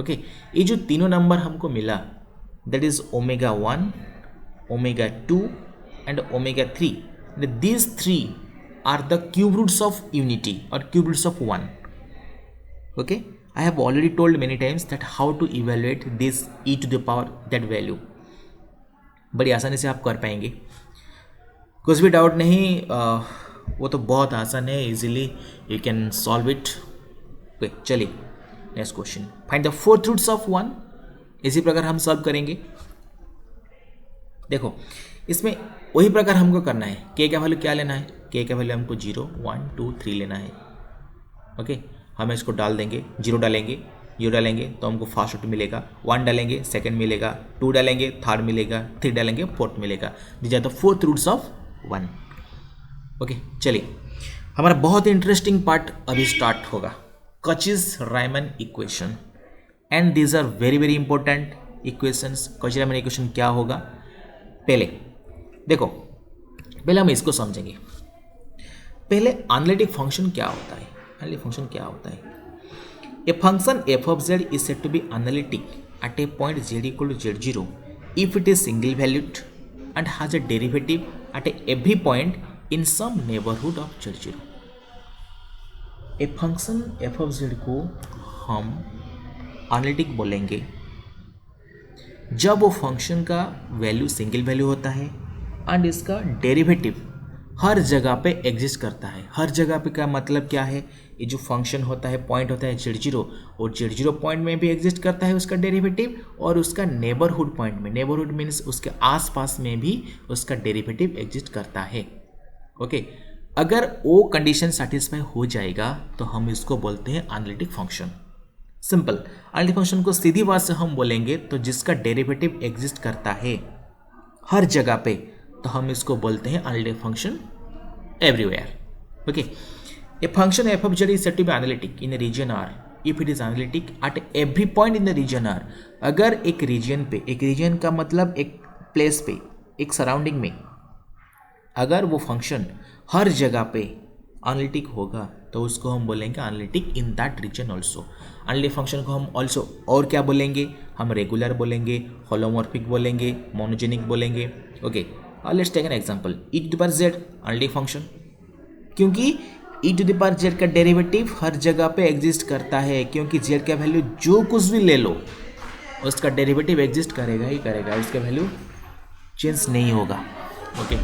ओके, ये जो तीनों नंबर हमको मिला that is ω1, ω2 and ω3। These 3 are the cube roots of unity और cube roots of 1। Okay, I have already told many times that how to evaluate this e⁻ that value. बड़ी आसानी से आप कर पाएंगे, कुछ भी डाउट नहीं, वो तो बहुत आसान है, easily you can solve it. Okay, चलिए next question, find the fourth roots of 1। इसी प्रकार हम सॉल्व करेंगे। देखो इसमें वही प्रकार हमको करना है, k का वैल्यू क्या लेना है, k का वैल्यू हमको 0, 1, 2, 3 लेना है। ओके, हम इसको डाल देंगे, 0 डालेंगे, 0 डालेंगे तो हमको फर्स्ट रूट मिलेगा, 1 डालेंगे सेकंड मिलेगा, 2 डालेंगे थर्ड मिलेगा, 3 डालेंगे फोर्थ मिलेगा। These are the fourth roots of 1। Okay, चलिए हमारा बहुत इंटरेस्टिंग पार्ट अभी स्टार्ट होगा, Cauchy Riemann equation. And these are very very important equations. Cauchy Riemann equation क्या होगा, पहले देखो, पहले हम इसको समझेंगे। पहले एनालिटिक फंक्शन क्या होता है, एनालिटिक फंक्शन क्या होता है। A function f of z is said to be analytic at a point z = z0 if it is single valued and has a derivative at every point in some neighborhood of z0। A function f of z को हम analytic बोलेंगे जब वो function का value single value होता है and इसका derivative हर जगह पे एग्जिस्ट करता है। हर जगह पे का मतलब क्या है, ये जो फंक्शन होता है, पॉइंट होता है z0, और z0 पॉइंट में भी एग्जिस्ट करता है उसका डेरिवेटिव, और उसका नेबरहुड पॉइंट में, नेबरहुड मीन्स उसके आसपास में भी उसका डेरिवेटिव एग्जिस्ट करता है। ओके, अगर वो कंडीशन सेटिस्फाई हो जाएगा तो हम इसको बोलते हैं analytic function. Simple, analytic function को सीधी बात से हम बोलेंगे तो जिसका डेरिवेटिव एग्जिस्ट करता है हर जगह पे, तो हम इसको बोलते हैं analytic function everywhere. Okay, a function f of z is said to be analytic in a region R if it is analytic at every point in the region R। अगर एक रीजन पे, एक रीजन का मतलब एक place पे, एक surrounding में, अगर वो फंक्शन हर जगह पे एनालिटिक होगा तो उसको हम बोलेंगे analytic in that region also. Analytic function को हम ऑल्सो और क्या बोलेंगे, हम रेगुलर बोलेंगे, होलोमॉर्फिक बोलेंगे, मोनोजेनिक बोलेंगे। Okay, let's take an example, e⁻z analytic function, क्योंकि e⁻z का डेरिवेटिव हर जगह पे एग्जिस्ट करता है, क्योंकि z का वैल्यू जो कुछ भी ले लो उसका डेरिवेटिव एग्जिस्ट करेगा ही करेगा, उसका वैल्यू चेंज नहीं होगा। ओके,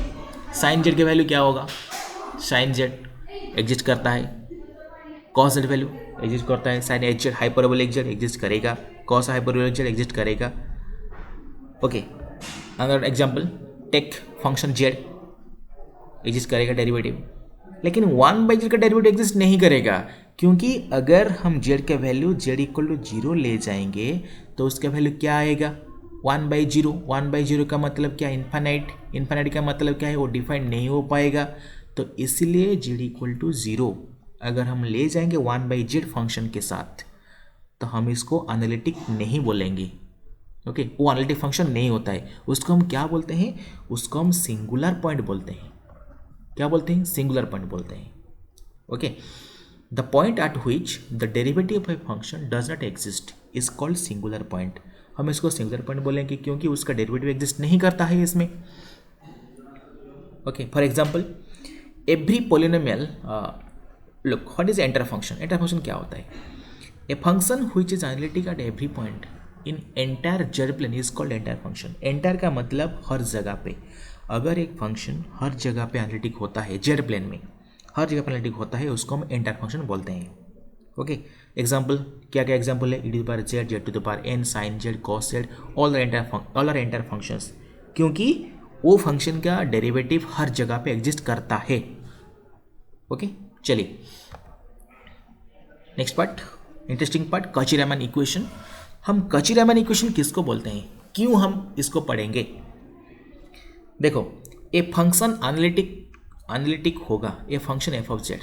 साइन z का वैल्यू क्या होगा, साइन z एग्जिस्ट करता है, कॉस z वैल्यू एग्जिस्ट करता है, sine hz hyperbolic z exist करेगा, कॉस हाइपरबोलिक z एग्जिस्ट करेगा। Okay, another example, take function z exist करेगा डेरिवेटिव, लेकिन 1/z का डेरिवेटिव एग्जिस्ट नहीं करेगा, क्योंकि अगर हम z का वैल्यू z = 0 ले जाएंगे तो उसका वैल्यू क्या आएगा, 1/0। 1/0 का मतलब क्या, इन्फानाइट। इन्फानाइट का मतलब क्या है, वो डिफाइन नहीं हो पाएगा, तो इसलिए z = 0 अगर हम ले जाएंगे 1/z फंक्शन के साथ तो हम इसको एनालिटिक नहीं बोलेंगे। ओके, वो एनालिटिक फंक्शन नहीं होता है, उसको हम क्या बोलते हैं, उसको हम सिंगुलर पॉइंट बोलते हैं। क्या बोलते हैं, सिंगुलर पॉइंट बोलते हैं। Okay, the point at which the derivative of a function does not exist is called singular point. हम इसको सिंगुलर पॉइंट बोलेंगे क्योंकि उसका डेरिवेटिव एग्जिस्ट नहीं करता है इसमें। Okay, for example, every polynomial, look what is enter function. Enter function क्या होता है, a function which is analytic at every point in entire z plane is called entire function. Entire का मतलब हर जगह पे। अगर एक फंक्शन हर जगह पे एनालिटिक होता है, जेड प्लेन में हर जगह पे एनालिटिक होता है, उसको हम एंटायर फंक्शन बोलते हैं। ओके, एग्जाम्पल क्या क्या एग्जाम्पल है? E to the power z, z to the power n, sine z, cos z, all are entire functions, क्योंकि वो फंक्शन का डेरिवेटिव हर जगह पे एग्जिस्ट करता है। ओके, चलिए next part, interesting part, Cauchy-Riemann equation. हम कॉची-रीमैन इक्वेशन किसको बोलते हैं, क्यों हम इसको पढ़ेंगे? देखो, ए फंक्शन एनालिटिक होगा, ए function f of Z,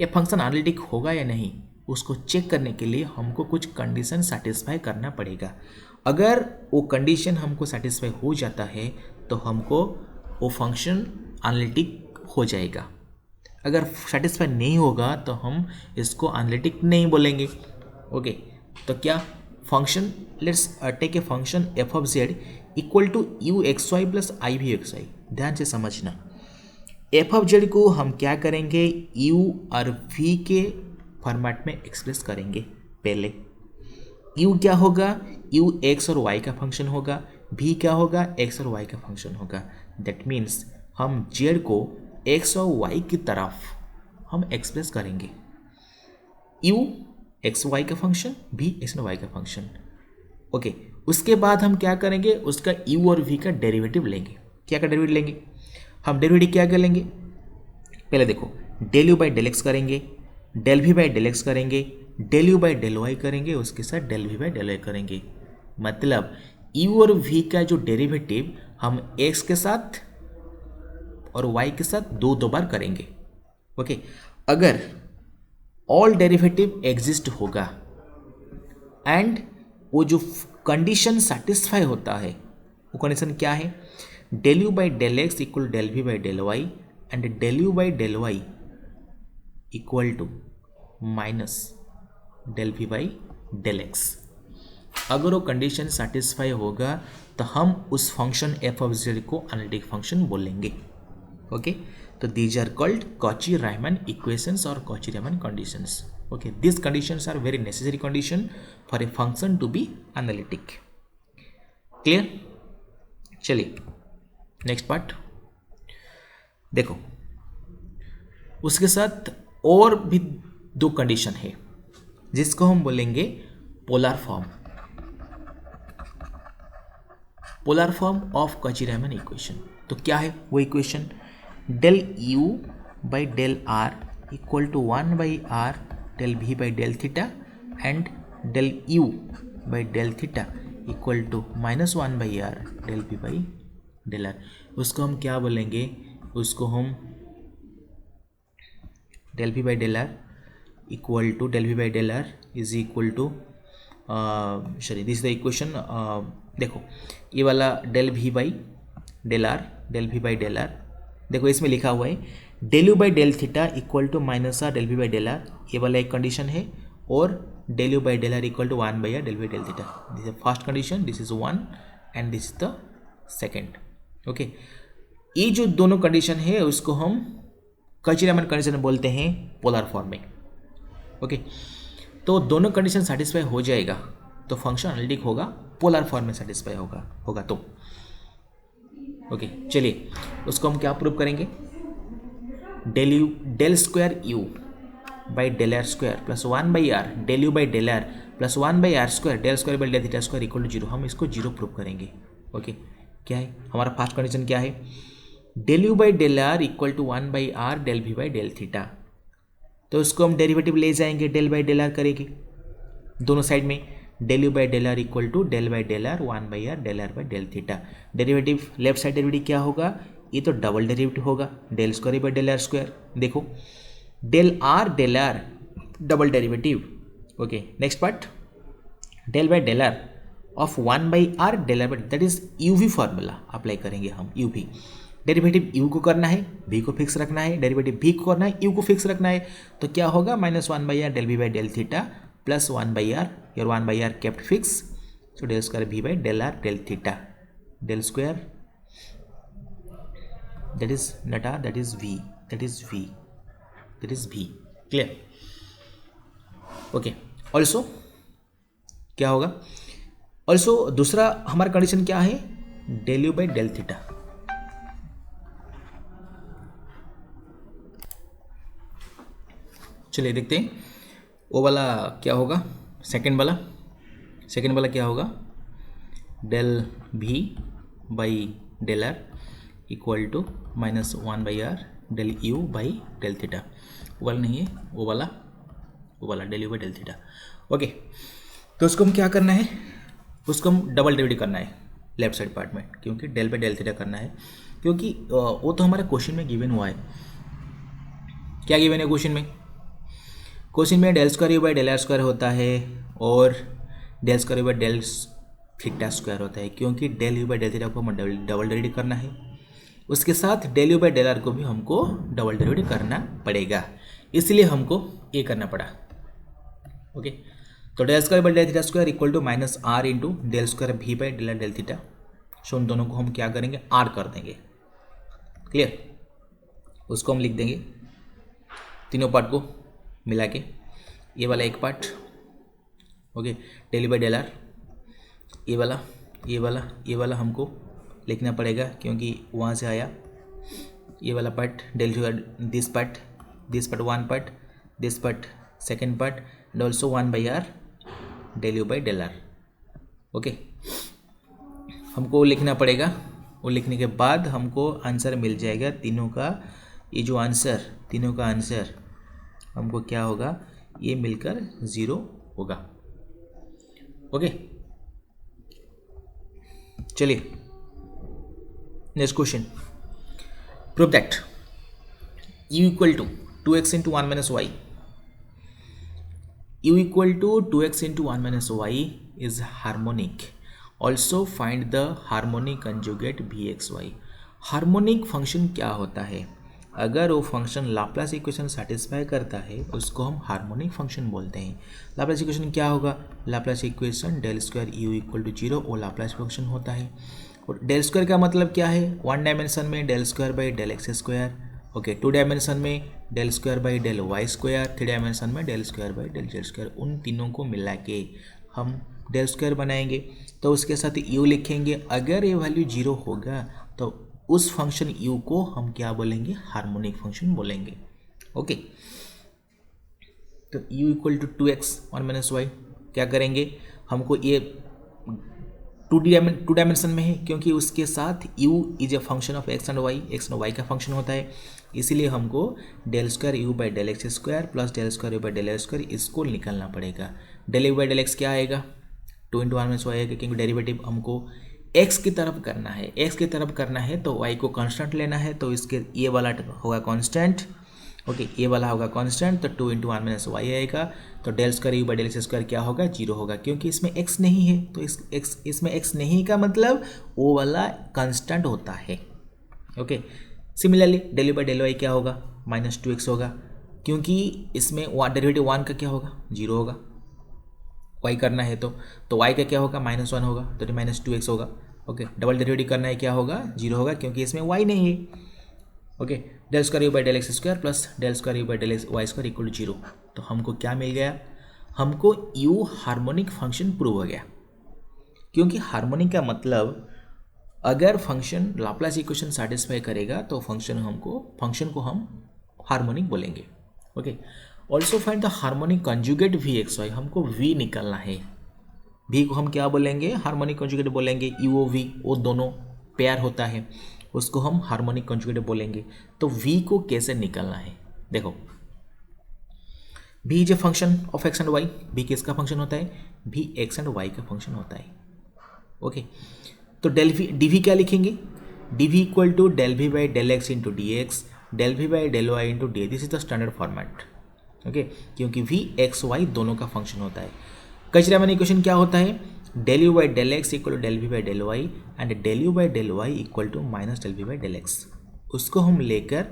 a function analytic होगा या नहीं, उसको चेक करने के लिए हमको कुछ कंडीशन सेटिस्फाई करना पड़ेगा। अगर वो कंडीशन हमको सेटिस्फाई हो जाता है तो हमको वो फंक्शन एनालिटिक हो जाएगा। अगर सेटिस्फाई नहीं होगा तो हम इसको एनालिटिक नहीं बोलेंगे। ओके, तो क्या function, let's take a function f of z equal to u x y plus i v x y. ध्यान से समझना, एफ ऑफ जेड को हम क्या करेंगे, यू और वी के फॉर्मेट में एक्सप्रेस करेंगे। पहले यू क्या होगा, यू एक्स और वाई का फंक्शन होगा, वी क्या होगा, एक्स और वाई का फंक्शन होगा। दैट मीन्स हम जेड को एक्स और वाई की तरफ हम एक्सप्रेस करेंगे। यू एक्स वाई का फंक्शन, वी एक्स और वाई का फंक्शन। ओके, उसके बाद हम क्या करेंगे, उसका यू और वी का डेरिवेटिव लेंगे। क्या का डेरिवेटिव लेंगे हम? डेरिवेटिव क्या कर लेंगे, पहले देखो, del u by del x करेंगे, del v by del x करेंगे, del u by del y करेंगे, उसके साथ del v by del y करेंगे। मतलब यू और वी का जो डेरिवेटिव हम एक्स के साथ और वाई के साथ दो बार करेंगे। ओके, अगर ऑल डेरिवेटिव एग्जिस्ट होगा एंड वो जो कंडीशन सेटिस्फाई होता है, वो कंडीशन क्या है, del u by del x equal del v by del y and del u by del y equal to minus del v by del x. अगर वो कंडीशन सेटिस्फाई होगा तो हम उस फंक्शन एफ ऑफ जेड को analytic function बोलेंगे। Okay, तो these are called Cauchy Riemann equations और Cauchy Riemann conditions. Okay, these conditions are very necessary condition for a function to be analytic. Clear? चलिए नेक्स्ट पार्ट देखो, उसके साथ और भी दो कंडीशन है जिसको हम बोलेंगे polar form, polar form of Cauchy Riemann equation. तो क्या है वो equation, del u by del r equal to 1 by r del v by del theta and del u by del theta equal to minus 1 by r del v by del r. उसको हम क्या बोलेंगे, उसको हम del v by del r equal to del v by del r is equal to sorry this the equation. देखो ये वाला del v by del r, del v by del r, देखो इसमें लिखा हुआ है del u by del theta equal to minus r del v by del r, ये वाला एक कंडीशन है, और del u by del r equal to 1 by r del v del theta. This is first condition, this is 1 and this is the second. Okay, ये जो दोनों condition है उसको हम कॉची-रीमैन कंडीशन बोलते हैं पोलर फॉर्म में। ओके, तो दोनों कंडीशन सेटिस्फाई हो जाएगा तो फंक्शन एनालिटिक होगा, पोलर फॉर्म में सेटिस्फाई होगा तो। ओके, चलिए उसको हम क्या प्रूव करेंगे, del square u by del r square plus 1 by r del u by del r plus 1 by r square del square by del theta square equal to 0। हम इसको 0 प्रूव करेंगे। ओके, क्या है हमारा फर्स्ट कंडीशन, क्या है, del u by del r equal to 1 by r del v by del theta. तो उसको हम डेरिवेटिव ले जाएंगे, डेल बाई डेल आर करेंगे दोनों साइड में, del u by del r equal to del by del r 1 by r del r by del theta. Derivative left side derivative क्या होगा, ये तो डबल डेरिवेटिव होगा, del square by del r square. देखो del r double derivative. Okay, next part, del by del r of 1 by r del r by, that is u v formula apply करेंगे हम। You we derivative you को करना है, we को fix रखना है, derivative we को करना है, यू को फिक्स रखना है। तो क्या होगा, minus 1 by r del v by del theta plus 1 by r, your 1 by r kept fix, so del square v by del r del theta, del square that is not r, that is v, that is v, that is v. Clear? Okay, also क्या होगा, also दूसरा हमारा condition क्या है, del u by del theta. चलिए देखते हैं वो वाला क्या होगा, सेकेंड वाला क्या होगा, del v by del r equal to -1/r del u by del theta. वो वाला नहीं है, वो वाला del u by del theta. Okay, तो उसको हम क्या करना है, उसको हम डबल डेरिवेटिव करना है लेफ्ट साइड पार्ट में, क्योंकि डेल बाई डेल थीटा करना है, क्योंकि वो तो हमारा क्वेश्चन में गिवन हुआ है। क्या गिवन है क्वेश्चन में, क्वेश्चन में del square u by del r square होता है और del square u by del theta square होता है, क्योंकि del u by del theta को हमें डबल डेरिवेटिव करना है, उसके साथ del u by del r को भी हमको डबल डेरिवेटिव करना पड़ेगा, इसलिए हमको ये करना पड़ा। ओके, तो del square by del theta square equal to -r into del square भी by del r del theta. So उन दोनों को हम क्या करेंगे, r कर देंगे। क्लियर, उसको हम लिख देंगे तीनों पार्ट को मिला के, ये वाला एक part, okay, del u by del r, ये वाला हमको लिखना पड़ेगा क्योंकि वहाँ से आया, ये वाला part del u, this part one part, this part second part, and also 1/r del u by del r. Okay, हमको लिखना पड़ेगा, वो लिखने के बाद हमको आंसर मिल जाएगा तीनों का। ये जो आंसर, तीनों का आंसर हमको क्या होगा, ये मिलकर 0 होगा। ओके, चलिए next question, prove that u equal to 2x into 1 minus y, u equal to 2x into 1 minus y is harmonic, also find the harmonic conjugate vxy। Harmonic function क्या होता है, अगर वो फंक्शन लाप्लास इक्वेशन सेटिस्फाई करता है उसको हम harmonic function बोलते हैं। लाप्लास इक्वेशन क्या होगा, Laplace equation del square u equal to 0 वो लाप्लास फंक्शन होता है। और डेल स्क्वायर का मतलब क्या है, 1 डायमेंशन में del square by del x square, okay, 2 dimension में del square by del y square, 3 dimension में del square by del z square. उन तीनों को मिला के हम डेल स्क्वायर बनाएंगे, तो उसके साथ यू लिखेंगे। अगर ये वैल्यू 0 होगा तो उस फंक्शन u को हम क्या बोलेंगे, हार्मोनिक फंक्शन बोलेंगे। ओके, तो u equal to 2x 1 minus y क्या करेंगे, हमको ये 2 डायमेंशन में है, क्योंकि उसके साथ u is a function of x and y का फंक्शन होता है, इसीलिए हमको del square u by del x square plus del square u by del x square इसको निकालना पड़ेगा। Del u by del x क्या आएगा, 2 इंटू 1 माइनस वाई आएगा, क्योंकि डेरिवेटिव हमको x की तरफ करना है, x की तरफ करना है तो y को कांस्टेंट लेना है, तो इसके ये वाला होगा कांस्टेंट, ओके, ये वाला होगा कांस्टेंट, तो 2 इंटू 1 माइनस वाई आएगा, तो del square u by del x square क्या होगा, 0 होगा, क्योंकि इसमें x नहीं है, तो इसमें x नहीं का मतलब वो वाला कांस्टेंट होता है। Okay, similarly del u by del y क्या होगा, -2x होगा, क्योंकि इसमें डेरिवेटिव 1 का क्या होगा, 0 होगा, y करना है तो y का क्या होगा, -1 होगा, तो -2x होगा। ओके, डबल डेरिवेटिव करना है क्या होगा, 0 होगा, क्योंकि इसमें y नहीं है। Okay, del square u by del x square plus del square u by del y square equal to 0, तो हमको क्या मिल गया, हमको u हार्मोनिक फंक्शन प्रूव हो गया। क्योंकि हार्मोनिक का मतलब अगर फंक्शन लाप्लास इक्वेशन सेटिस्फाई करेगा तो फंक्शन को हम हार्मोनिक बोलेंगे। Okay, also find the harmonic conjugate vxy, हमको v निकालना है, v को हम क्या बोलेंगे, हार्मोनिक कंजुगेट बोलेंगे, u v वो दोनों पेयर होता है, उसको हम हार्मोनिक कंजुगेट बोलेंगे। तो v को कैसे निकालना है, देखो, v is a function of x and y, v किसका फंक्शन होता है, v x एंड y का फंक्शन होता है। ओके, तो dv क्या लिखेंगे, dv equal to del v by del x into d x, del v by del y into d, this is the standard format. Okay, क्योंकि v x y दोनों का function होता है। कचरामैन इक्वेशन क्या होता है, del u by del x equal to del v by del y and del u by del y equal to minus del v by del x, उसको हम लेकर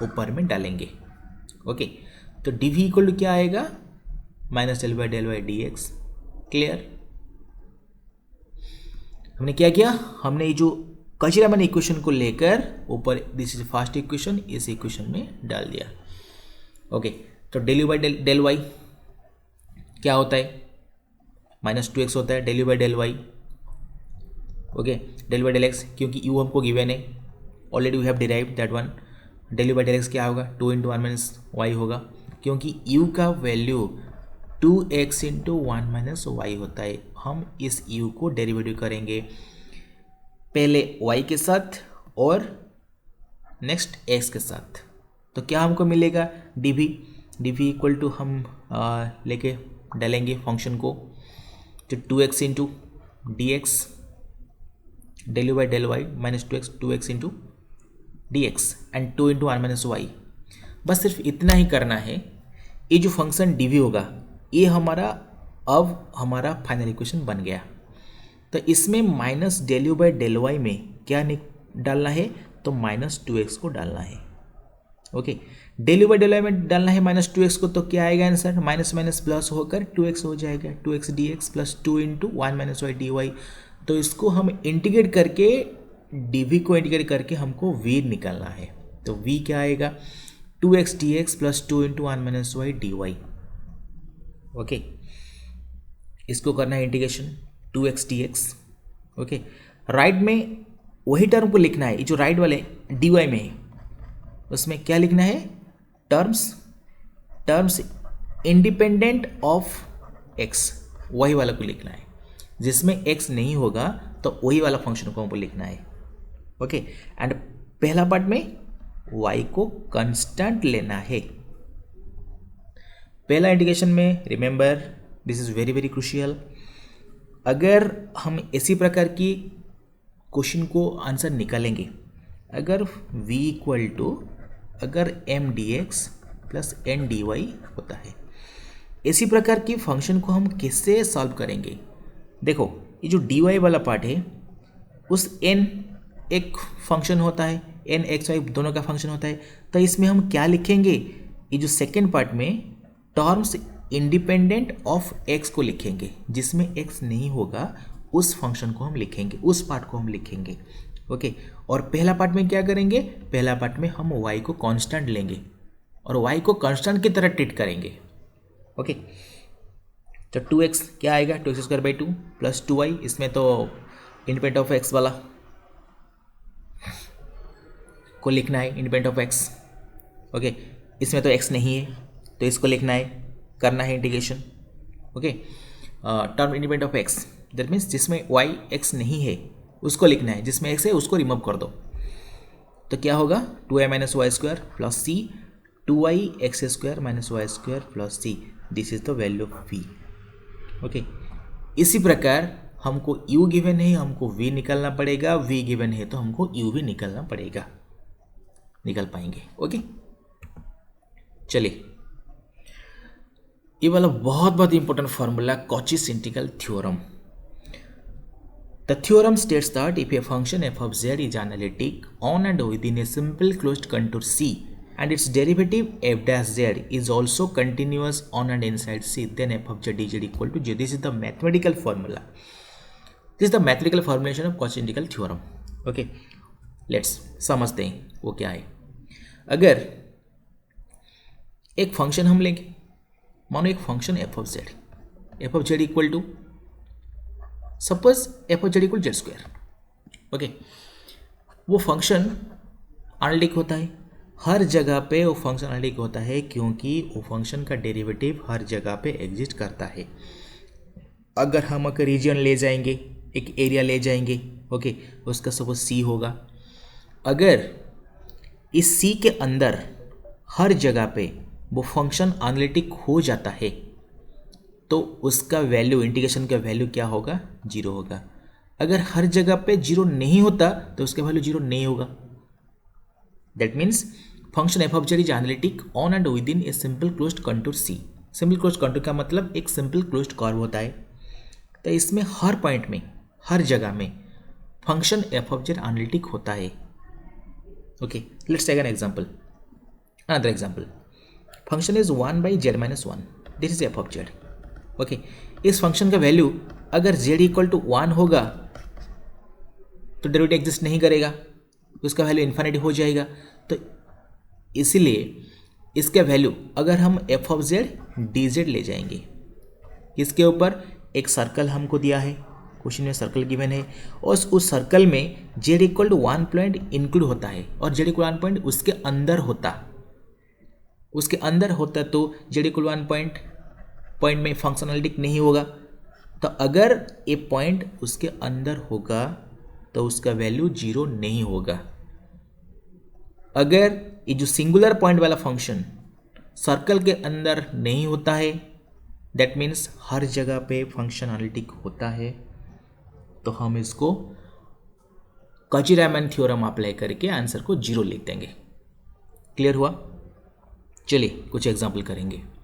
ऊपर में डालेंगे। ओके, तो डी वी इक्वल टू क्या आएगा, minus del by del y d x. Clear, हमने क्या किया, हमने ये जो कचरामैन इक्वेशन को लेकर ऊपर, दिस इज फर्स्ट इक्वेशन, इस इक्वेशन में डाल दिया। ओके, तो del u by del y क्या होता है, -2x होता है, del u by del y. Okay, del by del x, क्योंकि यू हमको गिवन है, already we have derived that one. Del u by del x क्या होगा, 2 × 1 - y होगा, क्योंकि u का वैल्यू 2x × 1 - y होता है। हम इस u को डेरिवेटिव करेंगे पहले y के साथ और नेक्स्ट x के साथ। तो क्या हमको मिलेगा, dv इक्वल टू हम लेके डालेंगे फंक्शन को, तो 2x × dx del u by del y -2x 2x × dx and 2 × 1 - y। बस सिर्फ इतना ही करना है। ये जो फंक्शन dv होगा ये अब हमारा फाइनल इक्वेशन बन गया। तो इसमें minus del u by del y में क्या डालना है, तो -2x को डालना है। Okay, del u by del y में डालना है -2x को, तो क्या आएगा आंसर, माइनस माइनस प्लस होकर 2x हो जाएगा, 2x dx plus 2 × 1 - y dy। तो इसको हम इंटीग्रेट करके dv को इंटीग्रेट करके हमको v निकालना है। तो v क्या आएगा, 2x dx plus 2 × 1 - y dy। Okay, इसको करना है integration 2x dx। Okay, right में वही टर्म को लिखना है, ये जो राइट वाले dy में है उसमें क्या लिखना है, टर्म्स इंडिपेंडेंट ऑफ x, वही वाला को लिखना है। जिसमें x नहीं होगा तो वही वाला फंक्शन को हमको लिखना है। ओके, एंड पहला पार्ट में y को कांस्टेंट लेना है। पहला इंटीग्रेशन में remember this is very very crucial. अगर हम इसी प्रकार की क्वेश्चन को आंसर निकालेंगे, अगर v इक्वल टू अगर m dx plus n dy होता है, इसी प्रकार की फंक्शन को हम किससे सॉल्व करेंगे। देखो ये जो dy वाला पार्ट है उस n एक फंक्शन होता है, n x y दोनों का फंक्शन होता है। तो इसमें हम क्या लिखेंगे, ये जो सेकेंड पार्ट में टर्म्स इंडिपेंडेंट ऑफ x को लिखेंगे, जिसमें x नहीं होगा उस फंक्शन को हम लिखेंगे, उस पार्ट को हम लिखेंगे। ओके, और पहला पार्ट में क्या करेंगे, पहला पार्ट में हम y को कांस्टेंट लेंगे और y को कांस्टेंट की तरह ट्रीट करेंगे। ओके, तो 2x क्या आएगा, 2x² / 2 प्लस 2y, इसमें तो इंडिपेंडेंट ऑफ x वाला को लिखना है, इंडिपेंडेंट ऑफ x। ओके, इसमें तो x नहीं है तो इसको लिखना है, करना है integration. Okay, term independent of x that means जिसमें y x नहीं है उसको लिखना है, जिसमें x है उसको रिमूव कर दो। तो क्या होगा, 2y - y² plus c, 2y x² - y² plus c, this is the value of v। Okay, इसी प्रकार हमको u गिवन है, हमको v निकालना पड़ेगा, v गिवन है तो हमको u भी निकालना पड़ेगा, निकल पाएंगे। ओके, चलिए ये वाला बहुत important formula Cauchy's integral theorem. The theorem states that if a function f of z is analytic on and within a simple closed contour C and its derivative f dash z is also continuous on and inside C, then f of z dz equal to 0. This is the mathematical formula. This is the mathematical formulation of Cauchy integral theorem. Okay, let's समझते हैं वो क्या है। अगर एक function हम लेंगे, मानो एक function f of z equal to suppose f of z equal z²। Okay, वो फंक्शन एनालिटिक होता है, हर जगह पे वो फंक्शन एनालिटिक होता है क्योंकि वो फंक्शन का डेरिवेटिव हर जगह पे एग्जिस्ट करता है। अगर हम एक रीजन ले जाएंगे, एक एरिया ले जाएंगे, ओके, उसका सपोज C होगा, अगर इस C के अंदर हर जगह पे वो फंक्शन एनालिटिक हो जाता है तो उसका वैल्यू, इंटीग्रेशन का वैल्यू क्या होगा, 0 होगा। अगर हर जगह पे 0 नहीं होता तो उसका वैल्यू 0 नहीं होगा। That means function f of z is analytic on and with in a simple closed contour C। Simple closed contour का मतलब एक सिंपल क्लोज्ड कर्व होता है। तो इसमें हर पॉइंट में, हर जगह में function f of z analytic होता है। Okay, let's take an example, another example. Function is 1/z - 1, this is f of z। Okay, इस फंक्शन का वैल्यू अगर z इक्वल टू 1 होगा तो डेरिवेटिव एग्जिस्ट नहीं करेगा, उसका वैल्यू इन्फिनिटी हो जाएगा। तो इसीलिए इसका वैल्यू अगर हम f of z dz ले जाएंगे किसके ऊपर? एक सर्कल हमको दिया है, क्वेश्चन में सर्कल गिवन है और उस सर्कल में z equal to 1 point include होता है और z इक्वल 1 पॉइंट उसके अंदर होता तो z इक्वल 1 पॉइंट में फंक्शन एनालिटिक नहीं होगा। तो अगर ये पॉइंट उसके अंदर होगा तो उसका वैल्यू 0 नहीं होगा। अगर ये जो सिंगुलर पॉइंट वाला फंक्शन सर्कल के अंदर नहीं होता है, दैट मीन्स हर जगह पे फंक्शन एनालिटिक होता है, तो हम इसको कॉची-रायमन थ्योरम अप्लाई करके आंसर को 0 लिख देंगे। क्लियर हुआ? चलिए कुछ एग्जाम्पल करेंगे।